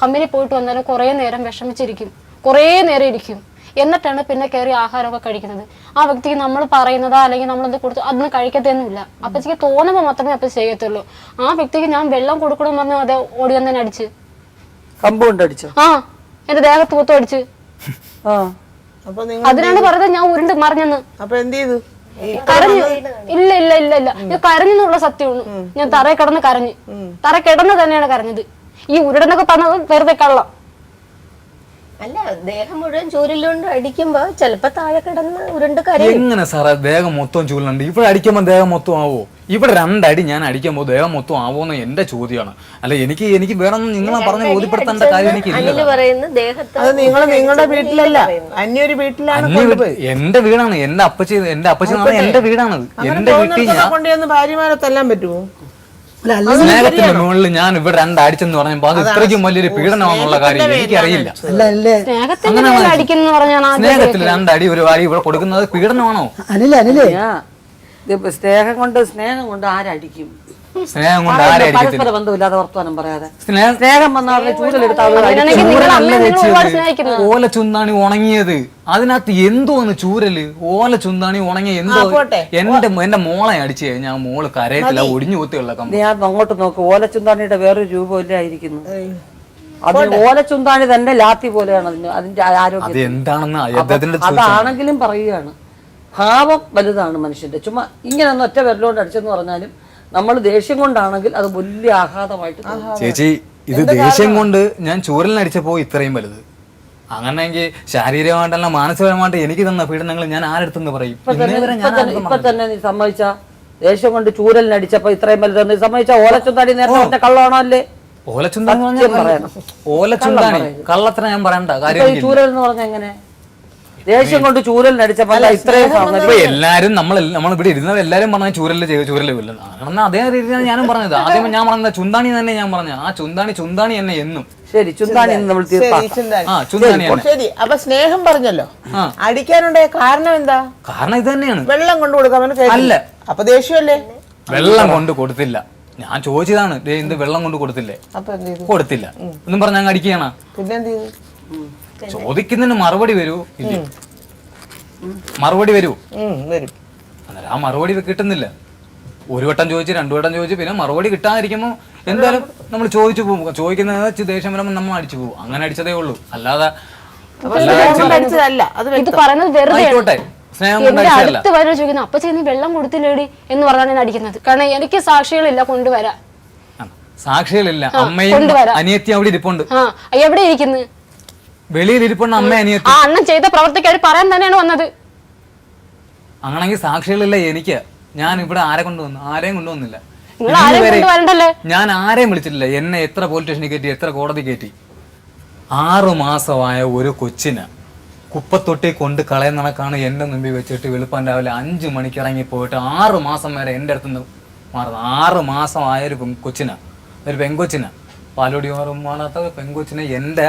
കമ്പനി പോയിട്ട് വന്നാലും കുറേ നേരം വിഷമിച്ചിരിക്കും, കുറേ നേരം ഇരിക്കും. എന്നിട്ടാണ് പിന്നെ കയറി ആഹാരമൊക്കെ കഴിക്കുന്നത്. ആ വ്യക്തിക്ക് നമ്മൾ പറയുന്നതാ അല്ലെങ്കിൽ നമ്മളത് കൊടുത്തു അതൊന്നും കഴിക്കത്തൊന്നുമില്ല. അപ്പച്ചിക്ക് തോന്നുമ്പോൾ മാത്രമേ അപ്പച്ചി ചെയ്യത്തുള്ളൂ. ആ വ്യക്തിക്ക് ഞാൻ വെള്ളം കൊടുക്കണം പറഞ്ഞു അത് ഓടി വന്നെ അടിച്ച് അടിച്ചു. ആ എന്റെ ദേഹത്ത് പൂത്തും അടിച്ച്. അതിനാണ് പറഞ്ഞത് ഞാൻ ഉരുണ്ട് മറിഞ്ഞെന്ന്. അപ്പൊ എന്ത് ചെയ്തു? കരഞ്ഞു. ഇല്ല ഇല്ല ഇല്ല ഇല്ല ഞാൻ കരഞ്ഞെന്നുള്ള സത്യമാണ്. ഞാൻ തറയെ കിടന്ന് കരഞ്ഞു. തറ കിടന്ന് തന്നെയാണ് കരഞ്ഞത്. ഈ ഉരുടെന്നൊക്കെ പറഞ്ഞത് വെറുതെ കള്ളം. അല്ല, ദേഹം മുഴുവൻ ചൂരിലുകൊണ്ട് അടിക്കുമ്പോ ചിലപ്പോ താഴെ കിടന്ന് ഉരുണ്ട് കരയും. എങ്ങനെ സാറേ ദേഹം മൊത്തം ചൂരിലുണ്ട്? ഇവിടെ അടിക്കുമ്പോൾ ദേഹം മൊത്തം ആവോ? ഇവിടെ 2 അടി ഞാൻ അടിക്കുമ്പോൾ ദേഹം മൊത്തം ആവോന്ന് എന്റെ ചോദ്യമാണ്. അല്ല എനിക്ക് വേറെ നിങ്ങളെ പറഞ്ഞ് ബോധ്യപ്പെടുത്തേണ്ട കാര്യം എനിക്ക് അത് നിങ്ങൾ നിങ്ങളുടെ വീട്ടിലല്ല, അന്യൊരു വീട്ടിലാണ്. എന്റെ വീടാണ്, എന്റെ അപ്പച്ചി എന്റെ വീടാണത്. എന്റെ വീട്ടിൽ ഞാൻ കൊണ്ടുവന്ന് ഭാര്യമാരെ തല്ലാൻ പറ്റുമോ? സ്നേഹത്തിന്റെ മുകളിൽ ഞാൻ ഇവിടെ 2 അടിച്ചെന്ന് പറഞ്ഞപ്പോ അത് ഇത്രയ്ക്കും വലിയൊരു പീഡനമാണെന്നുള്ള കാര്യം എനിക്കറിയില്ല. സ്നേഹത്തിൽ 2 അടി ഒരു വാരി ഇവിടെ കൊടുക്കുന്നത് പീഡനമാണോ? സ്നേഹം കൊണ്ട് ആരടിക്കും? സ്നേഹം കൊണ്ട് പരസ്പര ബന്ധമില്ലാതെ വർത്തമാനം പറയാതെ സ്നേഹം വന്നാൽ ഓല ചുന്താണി ഉണങ്ങിയത് അതിനകത്ത് എന്തോന്ന് ചൂരല്? ഓല ചുന്താണി ഉണങ്ങിയ എന്തോ എന്റെ മോളെ അടിച്ചു കഴിഞ്ഞാൽ മോള് കരയത്തില്ല, ഒടിഞ്ഞു പോത്തിയുള്ള കമ്പനി. ഞാൻ അങ്ങോട്ട് നോക്ക്, ഓലച്ചുന്താണിയുടെ വേറൊരു രൂപമില്ലായിരിക്കുന്നു. അത് ഓലച്ചുന്താണി തന്നെ ലാത്തി പോലെയാണ് അതിന്റെ ആരോഗ്യം. അതാണെങ്കിലും പറയുകയാണ്, ഭാവം വലുതാണ് മനുഷ്യന്റെ. ചുമ്മാ ഇങ്ങനെ ഒന്ന് ഒറ്റ വിരലോണ്ട് അടിച്ചെന്ന് പറഞ്ഞാലും നമ്മൾ ദേഷ്യം കൊണ്ടാണെങ്കിൽ അത് വലിയ ആഘാതമായിട്ട്. ചേച്ചി ഇത് ദേഷ്യം കൊണ്ട് ഞാൻ ചൂരലിനടിച്ചപ്പോ ഇത്രയും വലുത്. അങ്ങനെയെങ്കിൽ ശാരീരികമായിട്ടല്ല മാനസികമായിട്ട് എനിക്ക് തന്ന പീഡനങ്ങൾ ഞാൻ ആരെടുത്തെന്ന് പറയും? ഇപ്പൊ തന്നെ നീ സമ്മതിച്ച ദേഷ്യം കൊണ്ട് ചൂരലിനടിച്ചപ്പോ ഇത്രയും വലുതെന്ന് സമ്മതിച്ച ഓലച്ചുന്താണി നേരത്തെ പറഞ്ഞ കള്ളമാണോ അല്ലേ? ഓലച്ചുന്താണി കള്ളത്തിന് ഞാൻ പറയണ്ട കാര്യം. ചൂരൽ എന്ന് പറഞ്ഞ എങ്ങനെ ദേഷ്യം കൊണ്ട് ചൂരലിനടിച്ചപ്പോ എല്ലാരും നമ്മളിവിടെ ഇരുന്നത് എല്ലാരും പറഞ്ഞ ചൂരല് കൊല്ലുന്ന അതേ രീതിയാണ് ഞാനും പറഞ്ഞത്. ആദ്യം ഞാൻ പറഞ്ഞത് ചുന്താണി തന്നെ ഞാൻ പറഞ്ഞ ആ ചുന്താണി തന്നെ എന്നും. ശരി, ചുന്താണി നമ്മൾ ശരി. അപ്പൊ സ്നേഹം പറഞ്ഞല്ലോ, അടിക്കാനുണ്ടായ കാരണം എന്താ? കാരണം ഇത് തന്നെയാണ്, വെള്ളം കൊണ്ട് കൊടുക്കാൻ അല്ല. അപ്പൊ ദേഷ്യമല്ലേ? വെള്ളം കൊണ്ട് കൊടുത്തില്ല. ഞാൻ ചോദിച്ചതാണ്, എന്ത് വെള്ളം കൊണ്ട് കൊടുത്തില്ലേ? കൊടുത്തില്ല എന്നും പറഞ്ഞ അങ്ങ് അടിക്കുകയാണ്. പിന്നെന്ത് ചെയ്തു? ചോദിക്കുന്നതിന് മറുപടി വരൂ ഇല്ല? മറുപടി വരൂ. അന്നേരം ആ മറുപടി കിട്ടുന്നില്ല. 1 വട്ടം ചോദിച്ച് 2 വട്ടം ചോദിച്ച് പിന്നെ മറുപടി കിട്ടാതിരിക്കുമ്പോൾ എന്തായാലും നമ്മൾ ചോദിച്ചു പോകും. ചോദിക്കുന്നത് ദേഷ്യം വരുമ്പോൾ നമ്മൾ അടിച്ചു പോകും. അങ്ങനെ അടിച്ചതേ ഉള്ളൂ, അല്ലാതെ ആയിക്കോട്ടെ സ്നേഹം അടുത്ത് വരെ ചോദിക്കുന്നു അപ്പച്ചി നീ വെള്ളം കൊടുത്തില്ലേടി എന്ന് പറഞ്ഞാണ് ഞാൻ അടിക്കുന്നത്. കാരണം എനിക്ക് സാക്ഷികളില്ല കൊണ്ടുവരാൻ. സാക്ഷികളില്ല. അമ്മയും അനിയത്തി അവിടെ ഇരിപ്പുണ്ട്. എവിടെ ഇരിക്കുന്നു? വെളിയിൽ ഇരിപ്പുണ്ട് അമ്മ അനിയത്തി. അണ്ണൻ ചെയ്ത പ്രവർത്തിക്ക് അവർ പറയാൻ തന്നെയാണ് വന്നത്. അങ്ങനെങ്കിൽ സാക്ഷികളില്ല എനിക്ക്. ഞാൻ ഇവിടെ ആരെയും കൊണ്ടുവന്നില്ല. നിങ്ങൾ ആരെയും കൊണ്ട് വരണ്ടല്ലേ. ഞാൻ ആരെയും വിളിച്ചിട്ടില്ല. എന്നെ എത്ര പോലീസ് സ്റ്റേഷനിൽ കയറ്റി, എത്ര കോടതി കയറ്റി. 6 മാസമായ ഒരു കൊച്ചിന് കുപ്പത്തൊട്ടി കൊണ്ട് കളയുന്ന കണക്കാണ് എൻ്റെ മുമ്പിൽ വെച്ചിട്ട് വെളുപ്പാൻ രാവിലെ 5 മണിക്ക് ഇറങ്ങി പോയിട്ട് 6 മാസം വരെ എൻ്റെ അടുത്തുനിന്ന് മാറുന്നത്. 6 മാസമായ ഒരു കൊച്ചിന്, ഒരു പെങ്കൊച്ചിന്, പാലോടി മാറാത്ത ഒരു പെങ്കൊച്ചിനെ എൻ്റെ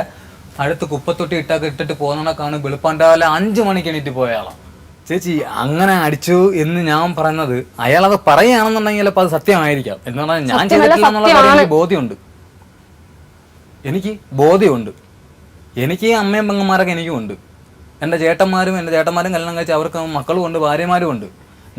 അടുത്ത് കുപ്പത്തൊട്ടി ഇട്ടിട്ട് പോകുന്ന കണക്കാണ് വെളുപ്പാൻ രാവിലെ 5 മണിക്ക് എണീറ്റ് പോയ ആളാണ്. ചേച്ചി അങ്ങനെ അടിച്ചു എന്ന് ഞാൻ പറയുന്നത്, അയാളത് പറയുകയാണെന്നുണ്ടെങ്കിൽ ചിലപ്പോൾ അത് സത്യമായിരിക്കാം. എന്ന് പറഞ്ഞാൽ ഞാൻ ചെയ്തിട്ടില്ല എന്നുള്ള കാര്യം എനിക്ക് ബോധ്യമുണ്ട്. എനിക്ക് അമ്മയും പെങ്ങന്മാരൊക്കെ എനിക്കുമുണ്ട്. എൻ്റെ ചേട്ടന്മാരും കല്യാണം കഴിച്ച് അവർക്ക് മക്കളും ഉണ്ട്, ഭാര്യമാരും ഉണ്ട്.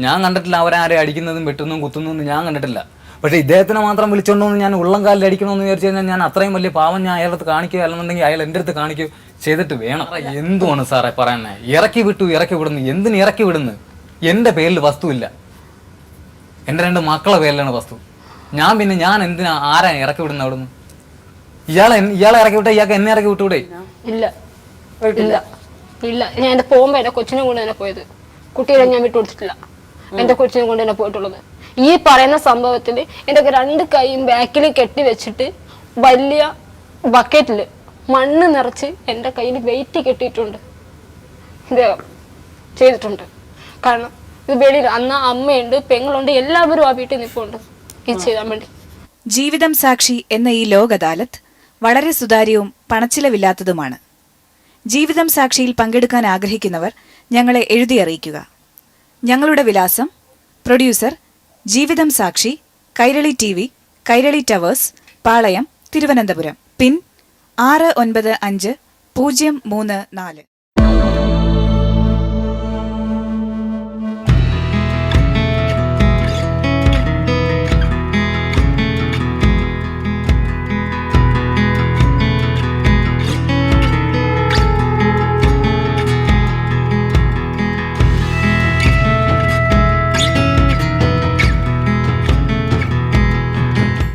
ഞാൻ കണ്ടിട്ടില്ല അവരാരെ അടിക്കുന്നതും വെട്ടുന്നതും കുത്തുന്നതും ഞാൻ കണ്ടിട്ടില്ല. പക്ഷേ ഇദ്ദേഹത്തിനെ മാത്രം വിളിച്ചോണ്ടോന്ന് ഞാൻ ഉള്ളം കാലിൽ അടിക്കണമെന്ന് വിചാരിച്ചു കഴിഞ്ഞാൽ ഞാൻ അത്രയും വലിയ പാവം ഞാൻ അയാളുടെ അടുത്ത് കാണിക്കുക, അല്ലെന്നുണ്ടെങ്കിൽ അയാൾ എൻ്റെ അടുത്ത് കാണിക്കുക ചെയ്തിട്ട് വേണം. എന്തുവാണ് സാറേ പറയുന്നത്? ഇറക്കി വിടുന്നു. എന്തിന് ഇറക്കി വിടുന്നു? എൻ്റെ പേരിൽ വസ്തുവില്ല, എൻ്റെ 2 മക്കളെ പേരിലാണ് വസ്തു. ഞാൻ എന്തിനാ ആരാ ഇറക്കി വിടുന്നത് അവിടുന്ന്? ഇയാളെ ഇറക്കി വിട്ടാൽ ഇയാൾക്ക് എന്നെ ഇറക്കി വിട്ടൂടെ? ഇല്ല ഇല്ല ഇല്ല, ഞാൻ എൻ്റെ പോകുമ്പോ എൻ്റെ കൊച്ചിനെ കൊണ്ട് തന്നെ പോയത്. കുട്ടികളെ ഞാൻ വിട്ടുകൊടുത്തിട്ടില്ല, എൻ്റെ കൊച്ചിനെ കൊണ്ട് തന്നെ പോയിട്ടുള്ളത്. ഈ പറയുന്ന സംഭവത്തിൽ എൻ്റെ 2 കൈയും ബാക്കിൽ കെട്ടി വെച്ചിട്ട് വലിയ ബക്കറ്റിൽ മണ്ണ് നിറച്ച് എൻ്റെ കയ്യിൽ വെയിറ്റ് കെട്ടിയിട്ടുണ്ട്. ഇത് ചെയ്തിട്ടുണ്ട്. കാരണം ഇത് വെളിയിൽ അന്ന് അമ്മയുണ്ട്, പെങ്ങളുണ്ട്, എല്ലാവരും ആ വീട്ടിൽ നിൽപ്പുണ്ട് ഇത് ചെയ്യാൻ വേണ്ടി. ജീവിതം സാക്ഷി എന്ന ഈ ലോക് അദാലത്ത് വളരെ സുതാര്യവും പണച്ചിലവില്ലാത്തതുമാണ്. ജീവിതം സാക്ഷിയിൽ പങ്കെടുക്കാൻ ആഗ്രഹിക്കുന്നവർ ഞങ്ങളെ എഴുതി അറിയിക്കുക. ഞങ്ങളുടെ വിലാസം: പ്രൊഡ്യൂസർ ജീവിതം സാക്ഷി, കൈരളി TV, കൈരളി ടവേഴ്സ്, പാളയം, തിരുവനന്തപുരം. പിൻ 695034.